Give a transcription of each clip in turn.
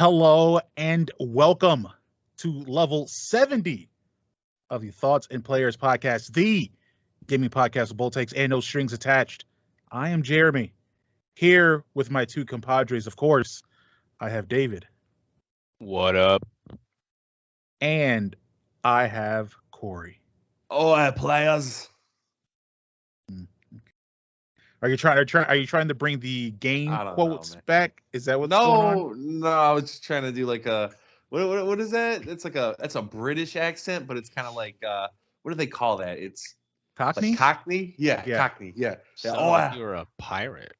Hello and welcome to level 70 of the Thoughts and Players podcast, the gaming podcast with bold takes and no strings attached. I am Jeremy, here with my two compadres, of course. I have David. What up? And I have Cory. Oh, players. Are you trying to bring the game quotes back? Is that what's going on? No, I was just trying to do like a what is that? That's a British accent, but it's kind of like what do they call that? It's Cockney? Like Cockney? Yeah, Cockney. Yeah. So you're a pirate.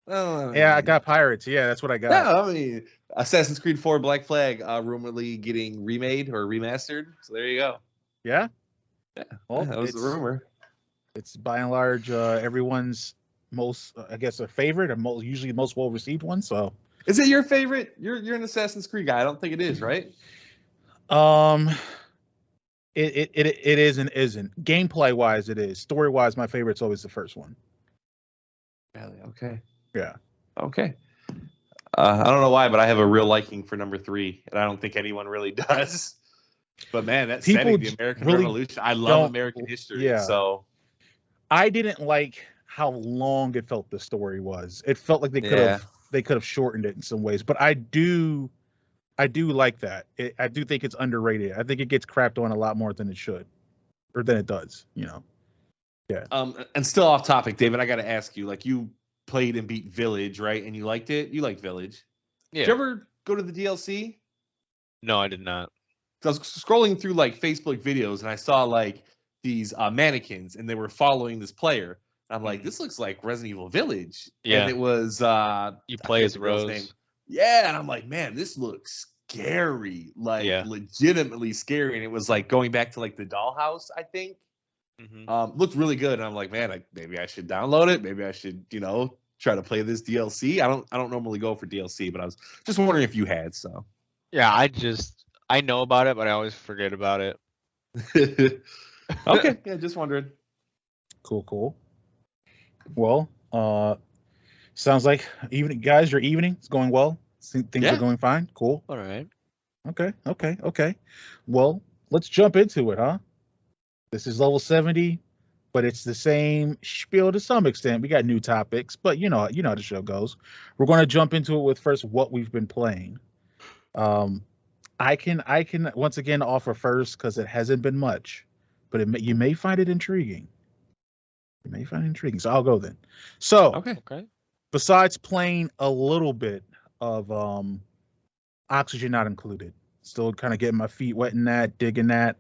Yeah, I got pirates. Yeah, that's what I got. Yeah, I mean, Assassin's Creed 4 Black Flag rumoredly getting remade or remastered. So there you go. Yeah? Well, that was the rumor. It's by and large everyone's most, I guess, a favorite or usually the most well-received one. So, is it your favorite? You're an Assassin's Creed guy. I don't think it is, right? It is and isn't. Gameplay wise, it is. Story wise, my favorite's always the first one. Really? Okay. Yeah. Okay. I don't know why, but I have a real liking for number 3, and I don't think anyone really does. But man, that setting, the American Revolution, I love American history. Yeah. So I didn't like how long it felt the story was. It felt like they could have shortened it in some ways, but I do like that. I do think it's underrated. I think it gets crapped on a lot more than it should, or than it does. You know. Yeah. And still off topic, David, I got to ask you. Like, you played and beat Village, right? And you liked it. You liked Village. Yeah. Did you ever go to the DLC? No, I did not. I was scrolling through like Facebook videos, and I saw like these mannequins, and they were following this player. I'm like, this looks like Resident Evil Village. Yeah. And it was you play as Rose. Yeah, and I'm like, man, this looks scary, like legitimately scary. And it was like going back to like the dollhouse, I think. Mm-hmm. Looked really good. And I'm like, man, maybe I should download it. Maybe I should, try to play this DLC. I don't normally go for DLC, but I was just wondering if you had. So yeah, I know about it, but I always forget about it. Okay, yeah, just wondering. Cool. Well, sounds like your evening is going well. Things are going fine. Cool. All right. Okay. Well, let's jump into it, huh? This is level 70, but it's the same spiel to some extent. We got new topics, but you know how the show goes. We're going to jump into it with first what we've been playing. I can once again offer first because it hasn't been much, but you may find it intriguing. So I'll go then. So, okay. Besides playing a little bit of Oxygen Not Included, still kind of getting my feet wet in that, digging that.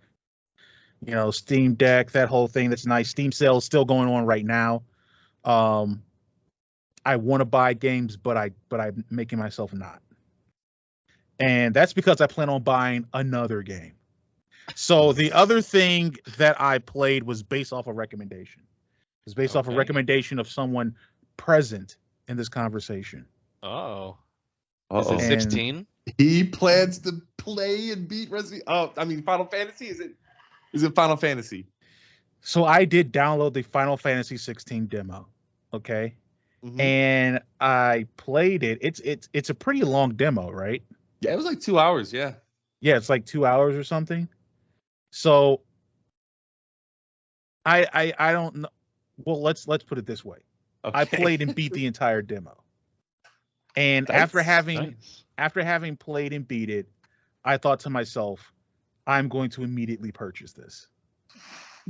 Steam Deck, that whole thing. That's nice. Steam sale is still going on right now. I want to buy games, but I'm making myself not. And that's because I plan on buying another game. So the other thing that I played was based off a recommendation. It's based off a recommendation of someone present in this conversation. Oh. Is it 16? He plans to play and beat Final Fantasy? Is it Final Fantasy? So I did download the Final Fantasy 16 demo. Okay. Mm-hmm. And I played it. It's a pretty long demo, right? Yeah, it was like 2 hours, yeah. Yeah, it's like 2 hours or something. So I don't know. Well, let's put it this way. Okay. I played and beat the entire demo. And after having played and beat it, I thought to myself, I'm going to immediately purchase this.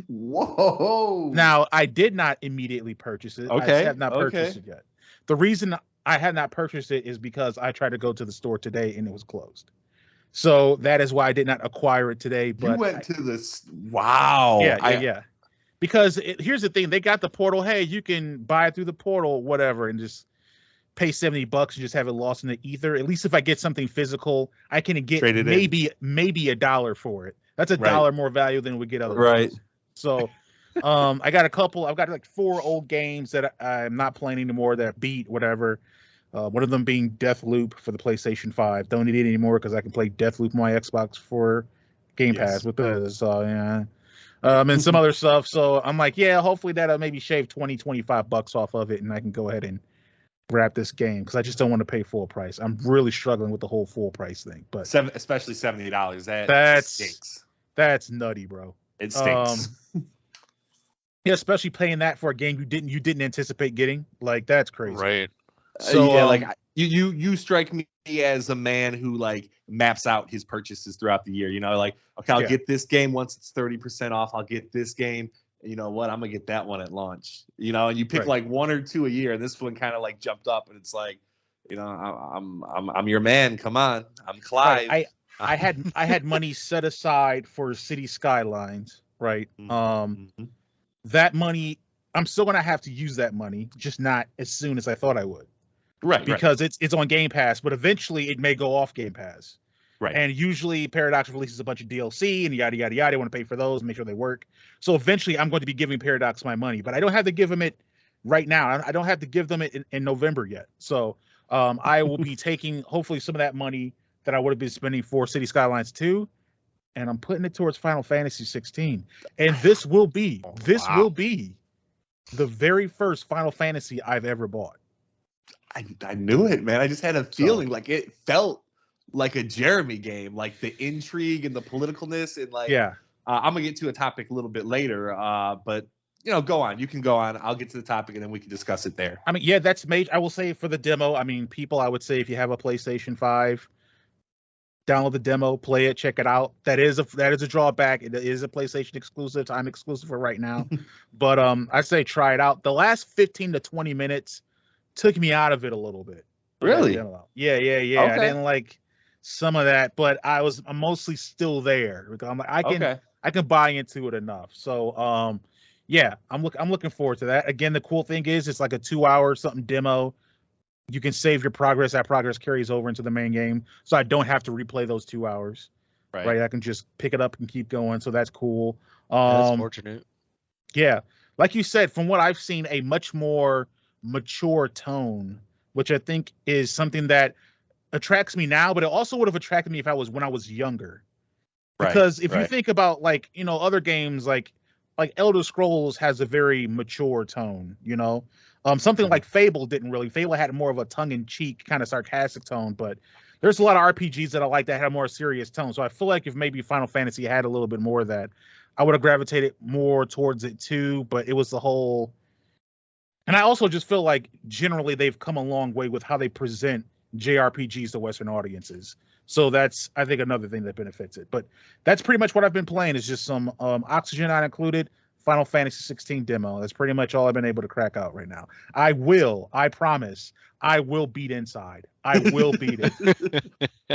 Whoa. Now, I did not immediately purchase it. Okay. I have not purchased it yet. The reason I had not purchased it is because I tried to go to the store today and it was closed. So that is why I did not acquire it today. But you went to this. Wow. Yeah. Because here's the thing. They got the portal. Hey, you can buy it through the portal, whatever, and just pay $70 and just have it lost in the ether. At least if I get something physical, I can get maybe $1 for it. That's $1 more value than we get otherwise. Right. So I've got like 4 old games that I'm not playing anymore that beat whatever. One of them being Deathloop for the PlayStation 5. Don't need it anymore because I can play Deathloop on my Xbox for Game Pass with this. So yeah. And some other stuff. So I'm like, yeah, hopefully that'll maybe shave $20-25 off of it, and I can go ahead and grab this game because I just don't want to pay full price. I'm really struggling with the whole full price thing. But especially $70. That stinks. That's nutty, bro. It stinks. Yeah, especially paying that for a game you didn't anticipate getting. Like, that's crazy. Right. So yeah, like you strike me as a man who like maps out his purchases throughout the year. You know, like, okay, I'll get this game once it's 30% off. I'll get this game. You know what? I'm gonna get that one at launch. You know, and you pick like 1 or 2 a year, and this one kind of like jumped up, and it's like, you know, I'm your man. Come on, I'm Clive. Right. I had money set aside for City Skylines, right? Mm-hmm. That money, I'm still gonna have to use that money, just not as soon as I thought I would. Right. Because it's on Game Pass, but eventually it may go off Game Pass. Right. And usually Paradox releases a bunch of DLC and yada yada yada. I want to pay for those, make sure they work. So eventually I'm going to be giving Paradox my money, but I don't have to give them it right now. I don't have to give them it in November yet. So I will be taking hopefully some of that money that I would have been spending for City Skylines 2, and I'm putting it towards Final Fantasy 16. And this will be the very first Final Fantasy I've ever bought. I knew it, man. I just had a feeling like it felt like a Jeremy game, like the intrigue and the politicalness, and like I'm gonna get to a topic a little bit later, but you know, go on. You can go on. I'll get to the topic and then we can discuss it there. I mean, yeah, that's major. I will say for the demo. I mean, people, I would say if you have a PlayStation 5, download the demo, play it, check it out. That is a drawback. It is a PlayStation exclusive. I'm exclusive for right now, but I say try it out. The last 15 to 20 minutes took me out of it a little bit. Really? Yeah. Okay. I didn't like some of that, but I'm mostly still there. I'm like, I can buy into it enough. So yeah, I'm looking forward to that. Again, the cool thing is it's like a 2-hour something demo. You can save your progress. That progress carries over into the main game, so I don't have to replay those 2 hours. Right. I can just pick it up and keep going. So that's cool. That's fortunate. Yeah, like you said, from what I've seen, a much more mature tone, which I think is something that attracts me now, but it also would have attracted me when I was younger. Because if you think about like, you know, other games like Elder Scrolls has a very mature tone, you know. Something like Fable didn't really. Fable had more of a tongue-in-cheek kind of sarcastic tone, but there's a lot of RPGs that I like that had a more serious tone. So I feel like if maybe Final Fantasy had a little bit more of that, I would have gravitated more towards it too. But it was the whole. And I also just feel like generally they've come a long way with how they present JRPGs to Western audiences. So that's, I think, another thing that benefits it. But that's pretty much what I've been playing is just some Oxygen not included, Final Fantasy 16 demo. That's pretty much all I've been able to crack out right now. I promise, I will beat Inside. I will beat it.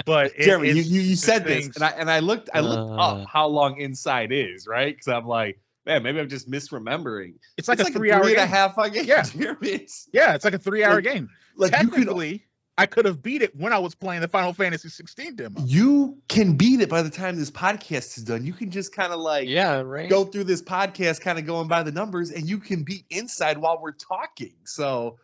But Jeremy, you said this, and I looked up how long Inside is, right? Because I'm like, man, maybe I'm just misremembering. It's like a 3-hour game. 3.5 game. Yeah, Jeremy, yeah, it's like a 3-hour game. Like technically, I could have beat it when I was playing the Final Fantasy 16 demo. You can beat it by the time this podcast is done. You can just kind of like go through this podcast kind of going by the numbers, and you can beat Inside while we're talking. So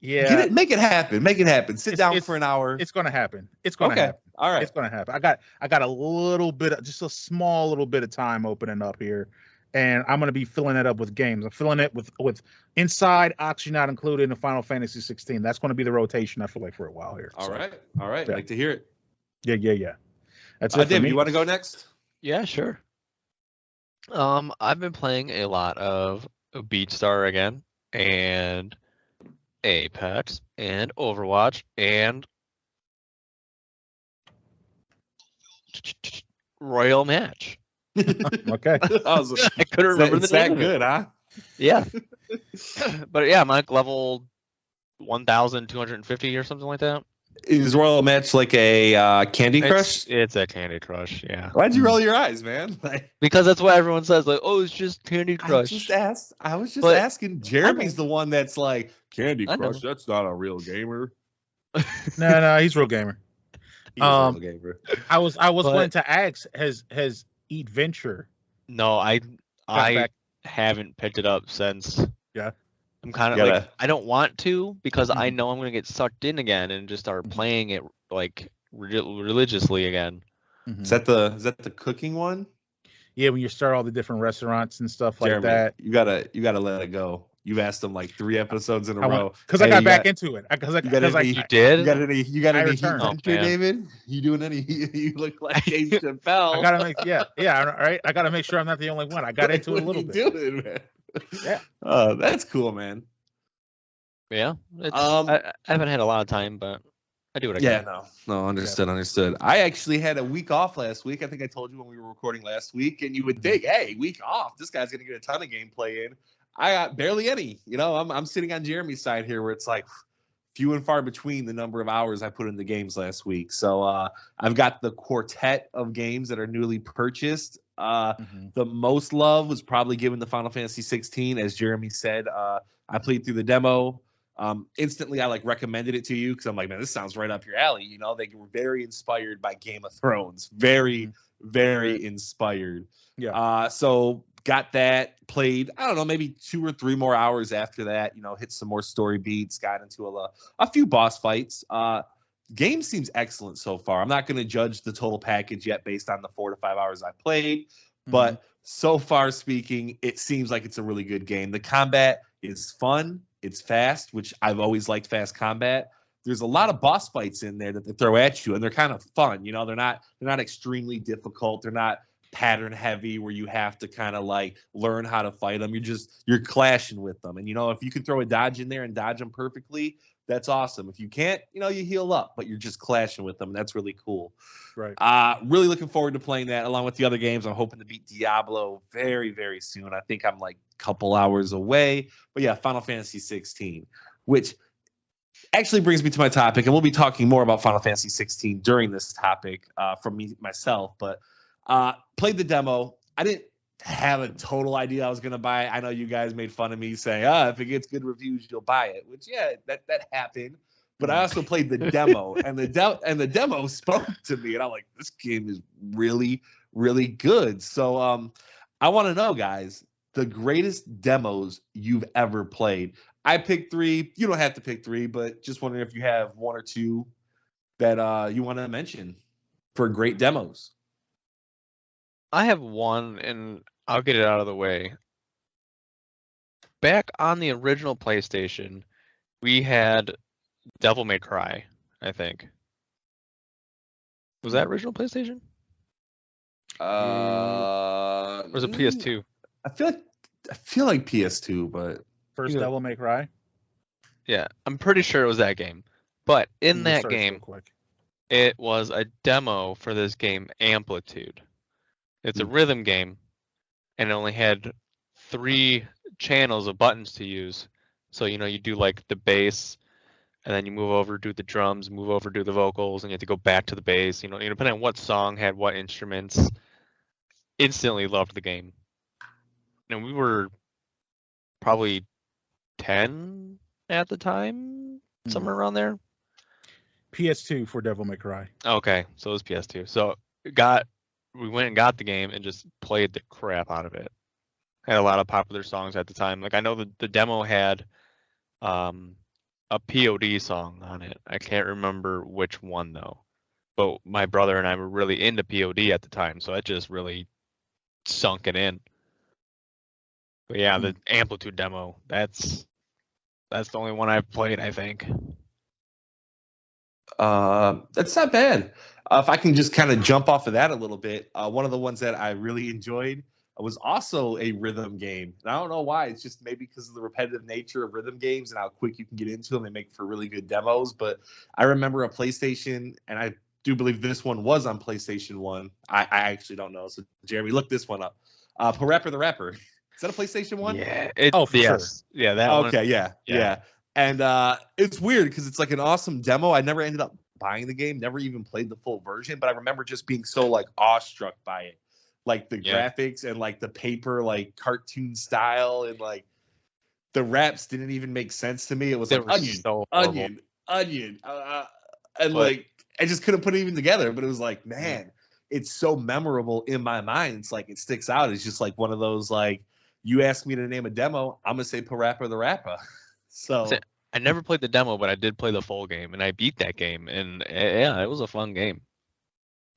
yeah, make it happen. Make it happen. Sit down for an hour. It's going to happen. It's going to happen. All right. It's going to happen. I got a little bit, just a small little bit of time opening up here. And I'm going to be filling it up with games. I'm filling it with Inside, Oxygen not included, and Final Fantasy 16. That's going to be the rotation, I feel like, for a while here. All right. Yeah. Like to hear it. Yeah. That's it. David, you want to go next? Yeah, sure. I've been playing a lot of BeatStar again, and Apex, and Overwatch, and Royal Match. Okay. I couldn't remember the name. That good, huh? Yeah. But yeah, I'm like level 1,250 or something like that. Is Royal Match like a Candy Crush? It's a Candy Crush, yeah. Why'd you roll your eyes, man? Because that's what everyone says. Like, oh, it's just Candy Crush. I was just asking. Jeremy's the one that's like, Candy Crush, that's not a real gamer. No, he's a real gamer. He's a real gamer. I was wanting to ask, has Eat Venture? No, I haven't picked it up since. Yeah. I'm kind of like, I don't want to because I know I'm going to get sucked in again and just start playing it like religiously again. Mm-hmm. Is that the cooking one? Yeah, when you start all the different restaurants and stuff like that. You gotta let it go. You've asked him like 3 episodes in a row. Because I got back into it. You did? You got any heat returned. venture, David? You doing any? You look like Dave Chappelle. I gotta make right. I gotta make sure I'm not the only one. I got into it a little bit. Doing, man? Yeah. That's cool, man. Yeah. I haven't had a lot of time, but I do what I can. Yeah, no, understood. I actually had a week off last week. I think I told you when we were recording last week, and you would think, hey, week off, this guy's gonna get a ton of gameplay in. I got barely any. You know, I'm sitting on Jeremy's side here, where it's like few and far between the number of hours I put into games last week. So I've got the quartet of games that are newly purchased. The most love was probably given to Final Fantasy 16, as Jeremy said. I played through the demo. Instantly, I recommended it to you because I'm like, man, this sounds right up your alley. You know, they were very inspired by Game of Thrones. Very, very inspired. Yeah. So got that, played, I don't know, maybe 2 or 3 more hours after that, you know, hit some more story beats, got into a few boss fights. Game seems excellent so far. I'm not going to judge the total package yet based on the 4 to 5 hours I played, but so far speaking, it seems like it's a really good game. The combat is fun. It's fast, which I've always liked fast combat. There's a lot of boss fights in there that they throw at you, and they're kind of fun. You know, they're not extremely difficult. They're not pattern heavy where you have to kind of learn how to fight them. You're clashing with them. And, you know, if you can throw a dodge in there and dodge them perfectly, that's awesome. If you can't, you know, you heal up, but you're just clashing with them. That's really cool. Right. Really looking forward to playing that along with the other games. I'm hoping to beat Diablo very, very soon. I think I'm a couple hours away. But yeah, Final Fantasy 16, which actually brings me to my topic. And we'll be talking more about Final Fantasy 16 during this topic from myself. But played the demo. I didn't have a total idea I was going to buy it. I know you guys made fun of me saying, if it gets good reviews, you'll buy it, which, yeah, that happened. But I also played the demo, and the demo spoke to me, and I'm like, this game is really, really good. So I want to know, guys, the greatest demos you've ever played. I picked 3. You don't have to pick 3, but just wondering if you have 1 or 2 that you want to mention for great demos. I have one, and I'll get it out of the way. Back on the original PlayStation, we had Devil May Cry, I think. Was that original PlayStation? Or was it PS2? I feel like PS2, but first Devil May Cry. Yeah, I'm pretty sure it was that game. But in that game, it was a demo for this game, Amplitude. It's a rhythm game, and it only had 3 channels of buttons to use. So, you know, you do the bass, and then you move over, do the drums, move over, do the vocals, and you have to go back to the bass. You know, depending on what song had what instruments. Instantly loved the game. And we were probably 10 at the time, somewhere around there. PS2 for Devil May Cry. Okay, so it was PS2. So we went and got the game and just played the crap out of it. Had a lot of popular songs at the time. I know the demo had a POD song on it. I can't remember which one though. But my brother and I were really into POD at the time, so it just really sunk it in. But yeah, the Amplitude demo, that's the only one I've played, I think. That's not bad. If I can just kind of jump off of that a little bit, one of the ones that I really enjoyed was also a rhythm game. And I don't know why. It's just maybe because of the repetitive nature of rhythm games and how quick you can get into them. They make for really good demos. But I remember a PlayStation, and I do believe this one was on PlayStation 1. I actually don't know. So, Jeremy, look this one up. Parappa the Rapper. Is that a PlayStation 1? Yeah. For sure. Yeah, that one. Okay, yeah. And it's weird because it's an awesome demo. I never ended up buying the game, never even played the full version, but I remember just being so awestruck by it. The graphics and the paper cartoon style, and the raps didn't even make sense to me. It was onion. And I just couldn't put it even together, but it was man, it's so memorable in my mind. It's it sticks out. It's just one of those you ask me to name a demo, I'm gonna say Parappa the Rapper. So I never played the demo, but I did play the full game, and I beat that game, and yeah, it was a fun game.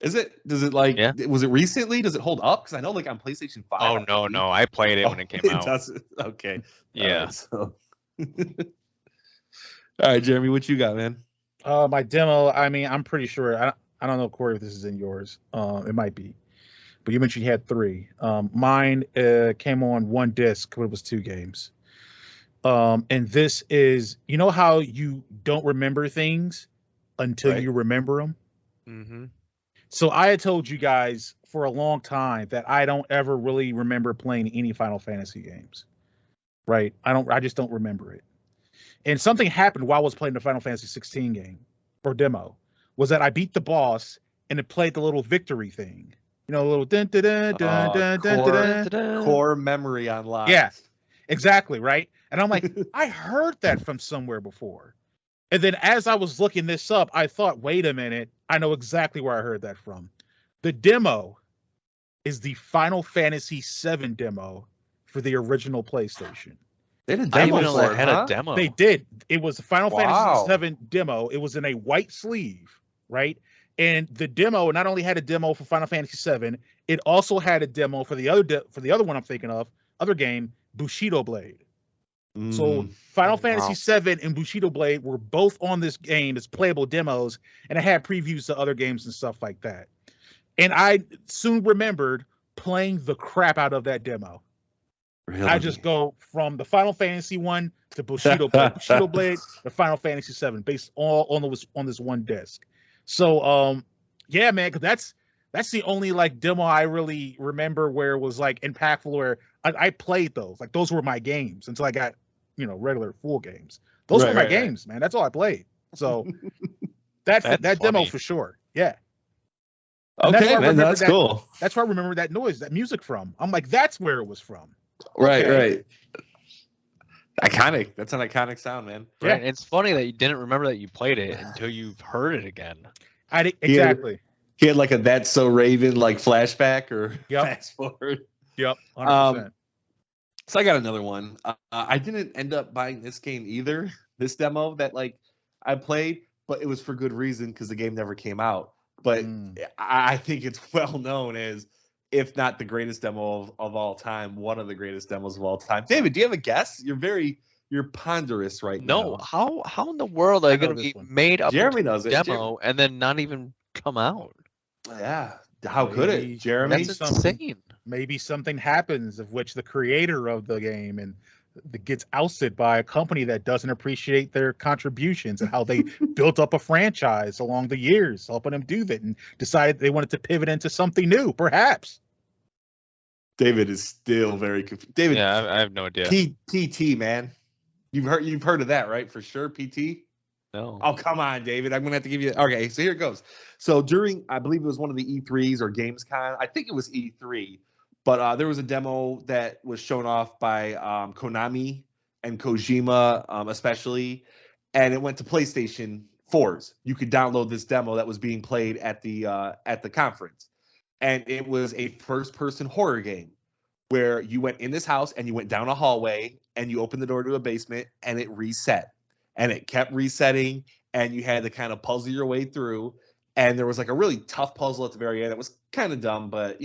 Is it? Does it like? Yeah. Was it recently? Does it hold up? Because I know, like on PlayStation 5. Oh no, I played it when it came out. Doesn't. Okay. Yeah. Right, so. All right, Jeremy, what you got, man? My demo. I mean, I'm pretty sure. I don't know, Corey, if this is in yours. It might be, but you mentioned you had 3. Mine came on 1 disc, but it was 2 games. And this is, you know how you don't remember things until you remember them. Mm-hmm. So I had told you guys for a long time that I don't ever really remember playing any Final Fantasy games. Right? I just don't remember it. And something happened while I was playing the Final Fantasy 16 game or demo, was that I beat the boss and it played the little victory thing. You know, a little dun dun dun dun dun dun dun. Core memory unlocked. Yeah, exactly, right? And I'm like, I heard that from somewhere before. And then as I was looking this up, I thought, wait a minute, I know exactly where I heard that from. The demo is the Final Fantasy VII demo for the original PlayStation. They had a demo for it, had a demo. They did. It was a Final Fantasy VII demo. It was in a white sleeve, right? And the demo not only had a demo for Final Fantasy VII, it also had a demo for the other one I'm thinking of, other game, Bushido Blade. So Final Fantasy VII and Bushido Blade were both on this game as playable demos, and it had previews to other games and stuff like that. And I soon remembered playing the crap out of that demo. Really? I just go from the Final Fantasy one to Bushido Blade, Bushido Blade, the Final Fantasy VII, based all on this 1 disc. So yeah, man, because that's the only like demo I really remember where it was like impactful, where I played those. Like those were my games until I got, regular full games. Those were my games, man. That's all I played. So that demo for sure. Yeah. And okay, man, that's cool. That's where I remember that noise, that music from. I'm like, that's where it was from. Right. Iconic. That's an iconic sound, man. Yeah. Right. It's funny that you didn't remember that you played it until you've heard it again. Exactly. He had like a That's So Raven like flashback or fast forward. Yep. 100%. So I got another one. I didn't end up buying this game either. This demo that like I played, but it was for good reason because the game never came out. But I think it's well known as, if not the greatest demo of all time, one of the greatest demos of all time. David, do you have a guess? You're ponderous right now. No, how in the world are they going to be made up Jeremy knows it. Demo and then not even come out? Yeah. How could it, Jeremy? That's insane. Maybe something happens of which the creator of the game and gets ousted by a company that doesn't appreciate their contributions and how they built up a franchise along the years, helping them do that, and decided they wanted to pivot into something new, perhaps. David is still very confused. David, yeah, I have no idea. PT, man, you've heard of that, right? For sure, PT. No. Oh, come on, David. I'm gonna have to give you. Okay, so here it goes. So during, I believe it was one of the E3s or Gamescom. I think it was E3. But there was a demo that was shown off by Konami and Kojima, especially, and it went to PlayStation 4s. You could download this demo that was being played at the conference, and it was a first-person horror game where you went in this house and you went down a hallway and you opened the door to a basement and it reset, and it kept resetting, and you had to kind of puzzle your way through. And there was like a really tough puzzle at the very end. It was kind of dumb, but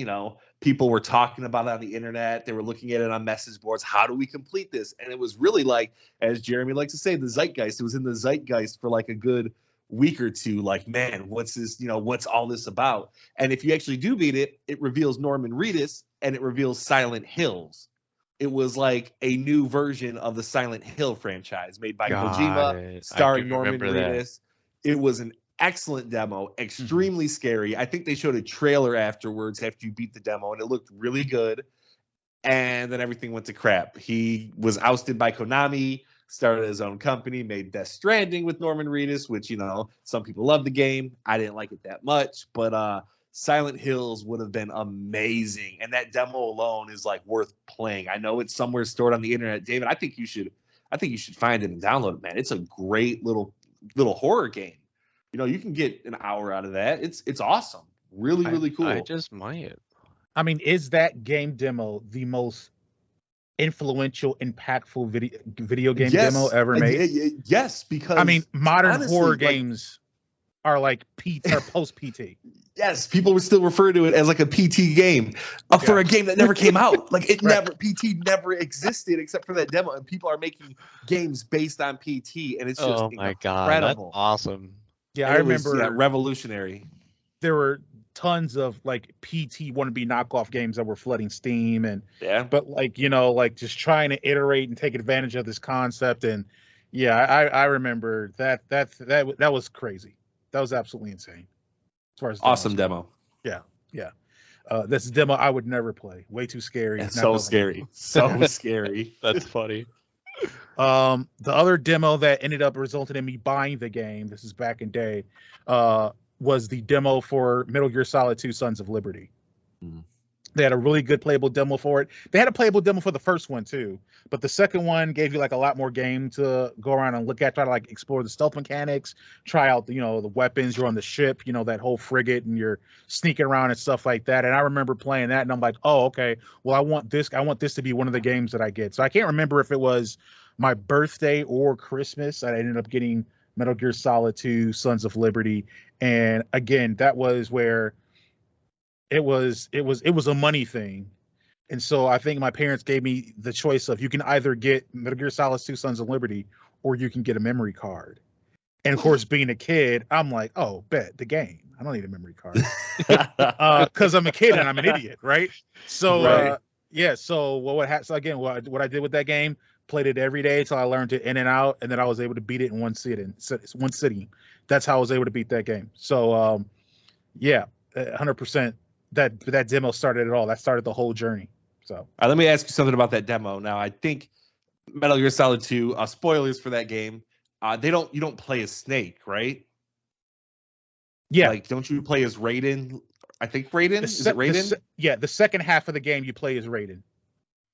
people were talking about it on the internet. They were looking at it on message boards. How do we complete this? And it was really like, as Jeremy likes to say, the zeitgeist. It was in the zeitgeist for like a good week or two. Like, man, what's this? What's all this about? And if you actually do beat it, it reveals Norman Reedus and it reveals Silent Hills. It was like a new version of the Silent Hill franchise made by Kojima, starring Norman Reedus. It was an excellent demo, extremely scary. I think they showed a trailer afterwards after you beat the demo, and it looked really good. And then everything went to crap. He was ousted by Konami, started his own company, made Death Stranding with Norman Reedus, which, some people love the game. I didn't like it that much, but Silent Hills would have been amazing. And that demo alone is like worth playing. I know it's somewhere stored on the internet. David, I think you should find it and download it, man. It's a great little horror game. You can get an hour out of that. It's awesome. Really, really cool. I just might. I mean, is that game demo the most influential, impactful video game demo ever made? Yes, because I mean, modern horror games are like post PT. Yes, people would still refer to it as like a PT game for a game that never came out. Like PT never existed except for that demo, and people are making games based on PT, and it's just my God, that's awesome. Yeah, I remember revolutionary. There were tons of like PT wannabe knockoff games that were flooding Steam, and but like like just trying to iterate and take advantage of this concept, and I remember that was crazy. That was absolutely insane. As far as awesome demo. Yeah. That's a demo I would never play. Way too scary. It's so scary. So scary. That's funny. The other demo that ended up resulting in me buying the game, this is back in day, was the demo for Metal Gear Solid 2 Sons of Liberty. They had a really good playable demo for it. They had a playable demo for the first one too, but the second one gave you like a lot more game to go around and look at, try to like explore the stealth mechanics, try out the weapons. You're on the ship, that whole frigate, and you're sneaking around and stuff like that. And I remember playing that, and I'm like, oh, okay, well, I want this to be one of the games that I get. So I can't remember if it was my birthday or Christmas. I ended up getting Metal Gear Solid 2 Sons of Liberty, and again, that was where it was a money thing. And so I think my parents gave me the choice of, you can either get Metal Gear Solid 2 Sons of Liberty or you can get a memory card. And of course, being a kid, I'm like, oh, bet the game. I don't need a memory card because I'm a kid and I'm an idiot, right? So so what I did with that game, played it every day till I learned it in and out, and then I was able to beat it in one sitting. That's how I was able to beat that game. So 100%. That demo started it all. That started the whole journey. So let me ask you something about that demo. Now, I think Metal Gear Solid 2, spoilers for that game, you don't play as Snake, right? Yeah. Like, don't you play as Raiden? I think Raiden? Is it Raiden? The second half of the game you play as Raiden.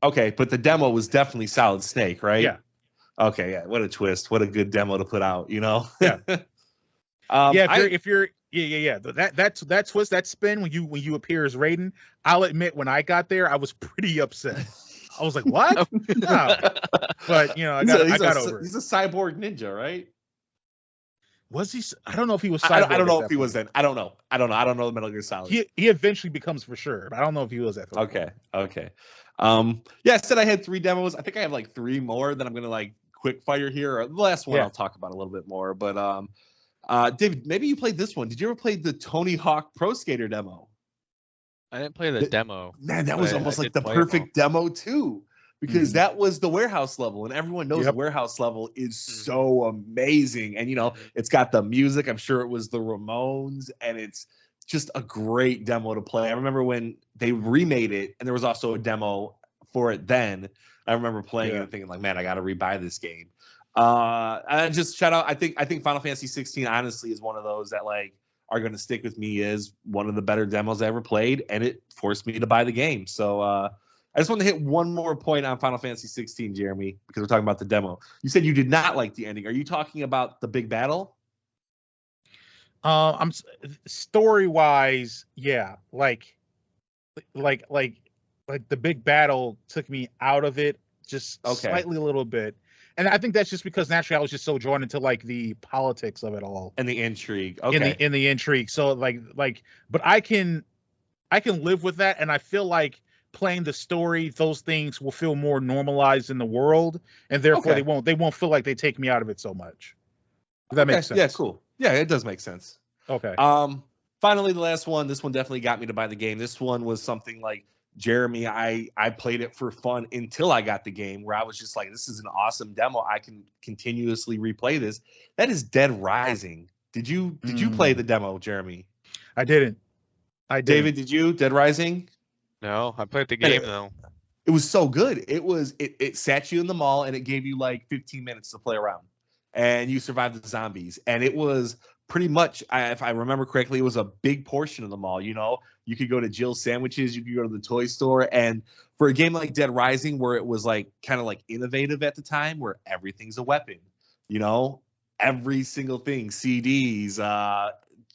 Okay, but the demo was definitely Solid Snake, right? Yeah. Okay, yeah. What a twist. What a good demo to put out, Yeah. That twist, that spin when you appear as Raiden, I'll admit when I got there, I was pretty upset. I was like, what? No. But I got over it. He's a cyborg ninja, right? Was he? I don't know if he was cyborg. I don't know if he was then. I don't know the Metal Gear Solid. He eventually becomes for sure, but I don't know if he was at the Okay. I said I had 3 demos. I think I have like 3 more that I'm gonna like quick fire here. The last one I'll talk about a little bit more, but David, maybe you played this one. Did you ever play the Tony Hawk Pro Skater demo? I didn't play the demo. Man, that was almost like the perfect demo too, because that was the warehouse level, and everyone knows the warehouse level is so amazing. And it's got the music. I'm sure it was the Ramones, and it's just a great demo to play. I remember when they remade it, and there was also a demo for it then. I remember playing it and thinking like, man, I got to rebuy this game. And just shout out. I think Final Fantasy 16 honestly is one of those that like are going to stick with me as one of the better demos I ever played, and it forced me to buy the game. So I just want to hit one more point on Final Fantasy 16, Jeremy, because we're talking about the demo. You said you did not like the ending. Are you talking about the big battle? I'm story wise, yeah. Like the big battle took me out of it just slightly a little bit. And I think that's just because naturally I was just so drawn into like the politics of it all and the intrigue. Okay. In the intrigue. So but I can live with that, and I feel like playing the story, those things will feel more normalized in the world, and therefore they won't feel like they take me out of it so much. Does that make sense? Yeah, cool. Yeah, it does make sense. Okay. Finally, the last one. This one definitely got me to buy the game. This one was something like, Jeremy, I played it for fun until I got the game, where I was just like, this is an awesome demo. I can continuously replay this. That is Dead Rising. Did you play the demo, Jeremy? I didn't. David, did you? Dead Rising? No, I played the game though. It was so good. It sat you in the mall, and it gave you like 15 minutes to play around, and you survived the zombies. And it was pretty much, if I remember correctly, it was a big portion of the mall. You could go to Jill's Sandwiches, you could go to the toy store, and for a game like Dead Rising, where it was like kind of like innovative at the time, where everything's a weapon, every single thing, CDs,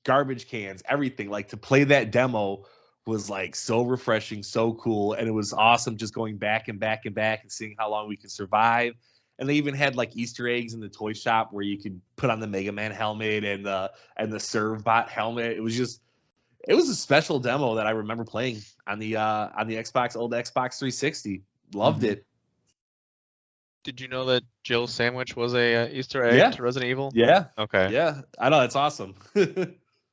garbage cans, everything. Like, to play that demo was like so refreshing, so cool, and it was awesome just going back and back and back and seeing how long we could survive. And they even had like Easter eggs in the toy shop where you could put on the Mega Man helmet and the Servbot helmet. It was a special demo that I remember playing on the Xbox, old Xbox 360. Loved it. Did you know that Jill Sandwich was a Easter egg to Resident Evil? Yeah. Okay. Yeah, I know, that's awesome.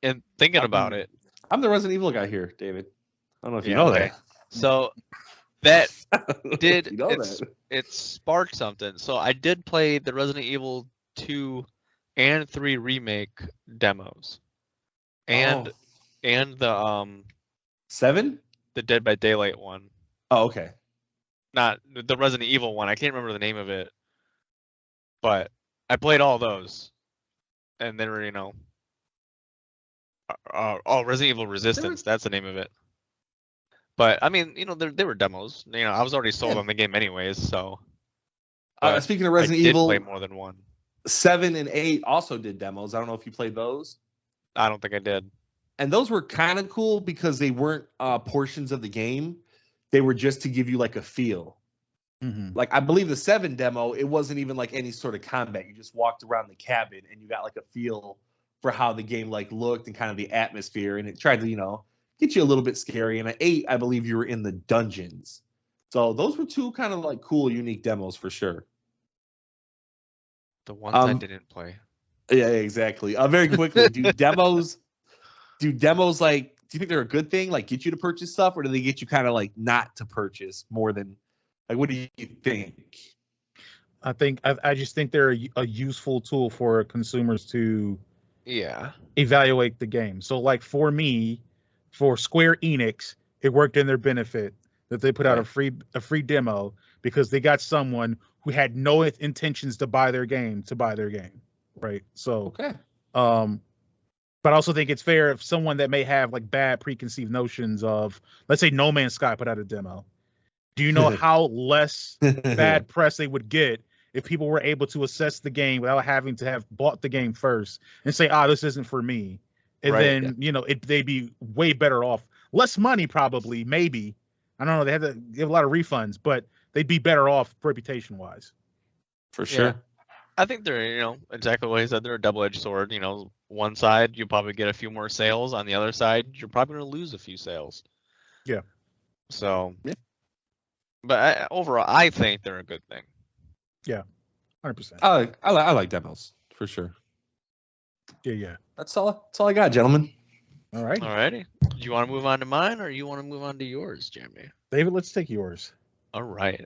And thinking about it, I'm the Resident Evil guy here, David. I don't know if you know that. So that did it sparked something. So I did play the Resident Evil 2 and 3 remake demos, and the 7, the Dead by Daylight one. Oh, okay. Not the Resident Evil one. I can't remember the name of it, but I played all those, and then Resident Evil Resistance. That's the name of it. But I mean, they were demos. I was already sold on the game anyways. So speaking of Resident Evil, play more than one. 7 and 8 also did demos. I don't know if you played those. I don't think I did. And those were kind of cool because they weren't portions of the game. They were just to give you like a feel. Mm-hmm. Like I believe the 7 demo, it wasn't even like any sort of combat. You just walked around the cabin and you got like a feel for how the game like looked and kind of the atmosphere. And it tried to, get you a little bit scary. And at 8, I believe you were in the dungeons. So those were 2 kind of like cool, unique demos for sure. The ones I didn't play. Yeah, exactly. Very quickly, do demos like, do you think they're a good thing? Like get you to purchase stuff, or do they get you kind of like not to purchase more than like, what do you think? I just think they're a useful tool for consumers to evaluate the game. So like for me, for Square Enix, it worked in their benefit that they put out a free demo because they got someone who had no intentions to buy their game, right? So but I also think it's fair if someone that may have like bad preconceived notions of, let's say No Man's Sky put out a demo. Do you know how less bad press they would get if people were able to assess the game without having to have bought the game first and say, this isn't for me? And then, they'd be way better off. Less money, probably, maybe. I don't know. They have to give a lot of refunds, but they'd be better off reputation-wise. For sure. Yeah. I think they're, exactly what he said. They're a double-edged sword. One side, you probably get a few more sales. On the other side, you're probably going to lose a few sales. Yeah. So, but overall, I think they're a good thing. Yeah, 100%. I like demos, for sure. Yeah. That's all I got, gentlemen. All right. Alrighty. Do you want to move on to mine, or you want to move on to yours, Jeremy? David, let's take yours. All right.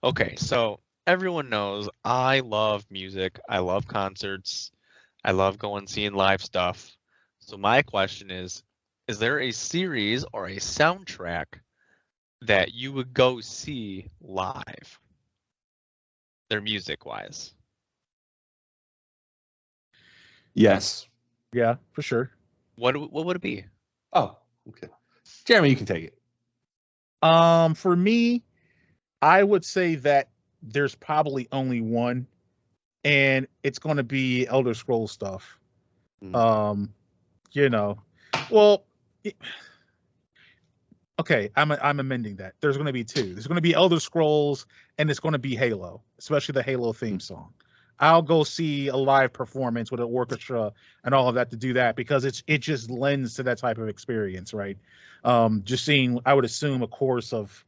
Okay, so everyone knows I love music. I love concerts. I love going seeing live stuff. So my question is there a series or a soundtrack that you would go see live? Their music-wise. Yes. Yeah, for sure. What would it be? Oh, okay. Jeremy, you can take it. For me, I would say that there's probably only one, and it's going to be Elder Scrolls stuff. Okay, I'm amending that. There's going to be 2. There's going to be Elder Scrolls, and it's going to be Halo, especially the Halo theme song. I'll go see a live performance with an orchestra and all of that to do that because it just lends to that type of experience, right? Just seeing, I would assume, a course of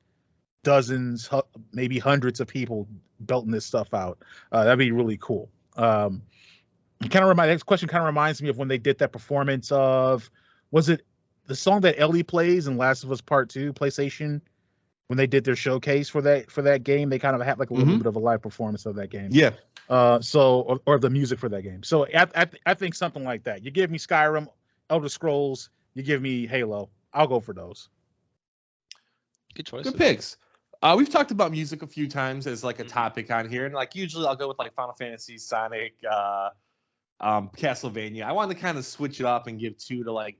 dozens, maybe hundreds of people belting this stuff out. That'd be really cool. Next question kind of reminds me of when they did that performance of, was it the song that Ellie plays in Last of Us Part 2 PlayStation? When they did their showcase for that game, they kind of had like a little bit of a live performance of that game. Yeah. Or the music for that game. So I think something like that. You give me Skyrim, Elder Scrolls, you give me Halo. I'll go for those. Good choice. Good picks. We've talked about music a few times as like a topic on here, and like usually I'll go with like Final Fantasy, Sonic, Castlevania. I wanted to kind of switch it up and give 2 to like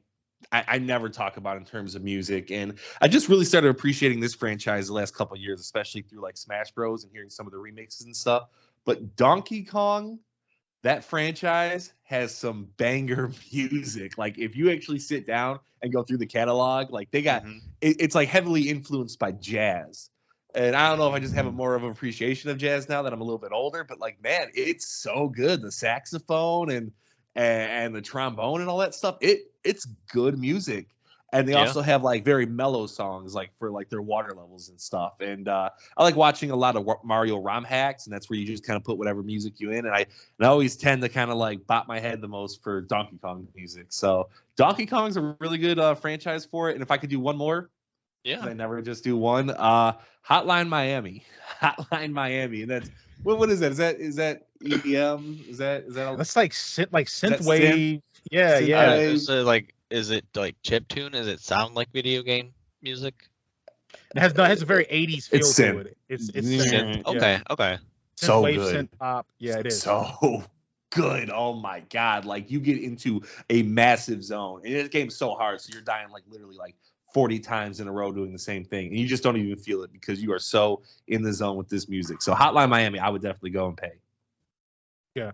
I never talk about in terms of music, and I just really started appreciating this franchise the last couple of years, especially through like Smash Bros and hearing some of the remixes and stuff. But Donkey Kong, that franchise has some banger music. Like if you actually sit down and go through the catalog, like they got it's like heavily influenced by jazz. And I don't know if I just have a more of an appreciation of jazz now that I'm a little bit older, but like, man, it's so good. The saxophone and the trombone and all that stuff. It's good music. And they also have like very mellow songs, like for like their water levels and stuff. And I like watching a lot of Mario ROM hacks, and that's where you just kind of put whatever music you in. And I always tend to kind of like bop my head the most for Donkey Kong music. So Donkey Kong's a really good franchise for it. And if I could do one more, I never just do one. Hotline Miami, and that's what is that? Is that EDM? Is that? That's like synthwave. Yeah. So like. Is it like chiptune? Does it sound like video game music? It has a very 80s feel to it. It's synth. Okay. So synthwave, good. synth pop. Yeah, it is. So good. Oh my god! Like you get into a massive zone, and this game's so hard, so you're dying like literally like 40 times in a row doing the same thing, and you just don't even feel it because you are so in the zone with this music. So Hotline Miami, I would definitely go and pay. Yeah.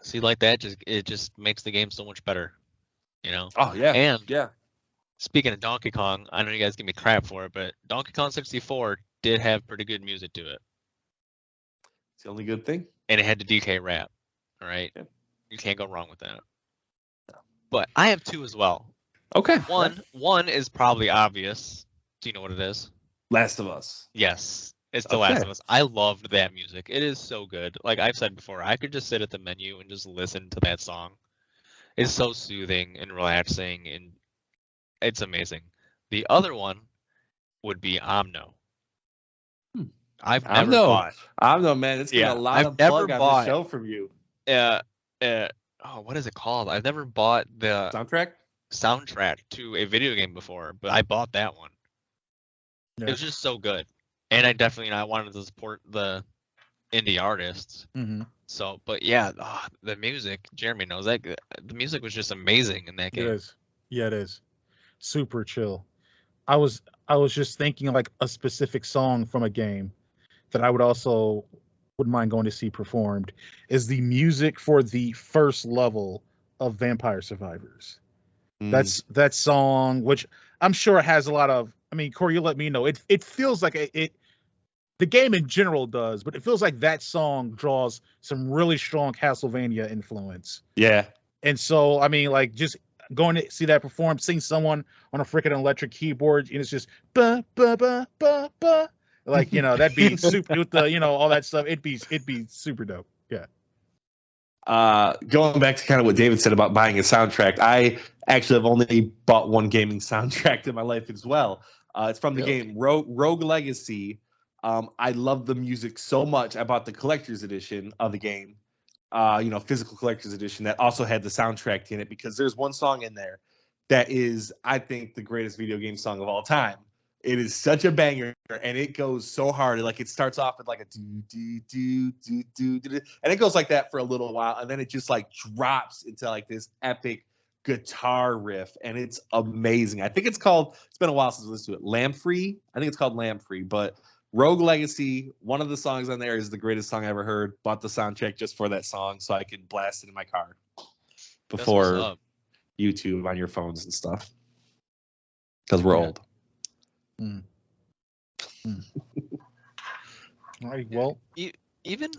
See, like that, it just makes the game so much better. You know? Oh yeah. And speaking of Donkey Kong, I know you guys give me crap for it, but Donkey Kong 64 did have pretty good music to it. It's the only good thing. And it had the DK rap. All right. Yeah. You can't go wrong with that. No. But I have two as well. Okay. One is probably obvious. Do you know what it is? Last of Us. Yes. It's The Last of Us. I loved that music. It is so good. Like I've said before, I could just sit at the menu and just listen to that song. It's so soothing and relaxing, and it's amazing. The other one would be Omno. I've never bought. Omno, man, it's been a lot of plug on the show from you. What is it called? I've never bought the soundtrack to a video game before, but I bought that one. Yeah. It was just so good, and I wanted to support the indie artists. Mm-hmm. So, but yeah, the music, Jeremy knows that the music was just amazing in that game. It is. Yeah, it is. Super chill. I was just thinking like a specific song from a game that I wouldn't mind going to see performed is the music for the first level of Vampire Survivors. That's that song, which I'm sure has a lot of, I mean, Cory, you let me know. It feels like the game in general does, but it feels like that song draws some really strong Castlevania influence. Yeah. And so, I mean, like, just going to see that perform, seeing someone on a freaking electric keyboard, and it's just ba ba ba ba ba, like, you know, that'd be super with the, you know, all that stuff. It'd be super dope. Yeah. Going back to kind of what David said about buying a soundtrack, I actually have only bought one gaming soundtrack in my life as well. It's from the game Rogue Legacy. I love the music so much. I bought the collector's edition of the game, physical collector's edition that also had the soundtrack in it because there's one song in there that is, I think, the greatest video game song of all time. It is such a banger, and it goes so hard. Like it starts off with like a do do do do do do, and it goes like that for a little while, and then it just like drops into like this epic guitar riff, and it's amazing. I think it's been a while since I listened to it. Lamb-Free. I think it's called Lamb-Free, but Rogue Legacy, one of the songs on there is the greatest song I ever heard. Bought the soundtrack just for that song so I could blast it in my car before YouTube on your phones and stuff. Because we're old. All right, well, even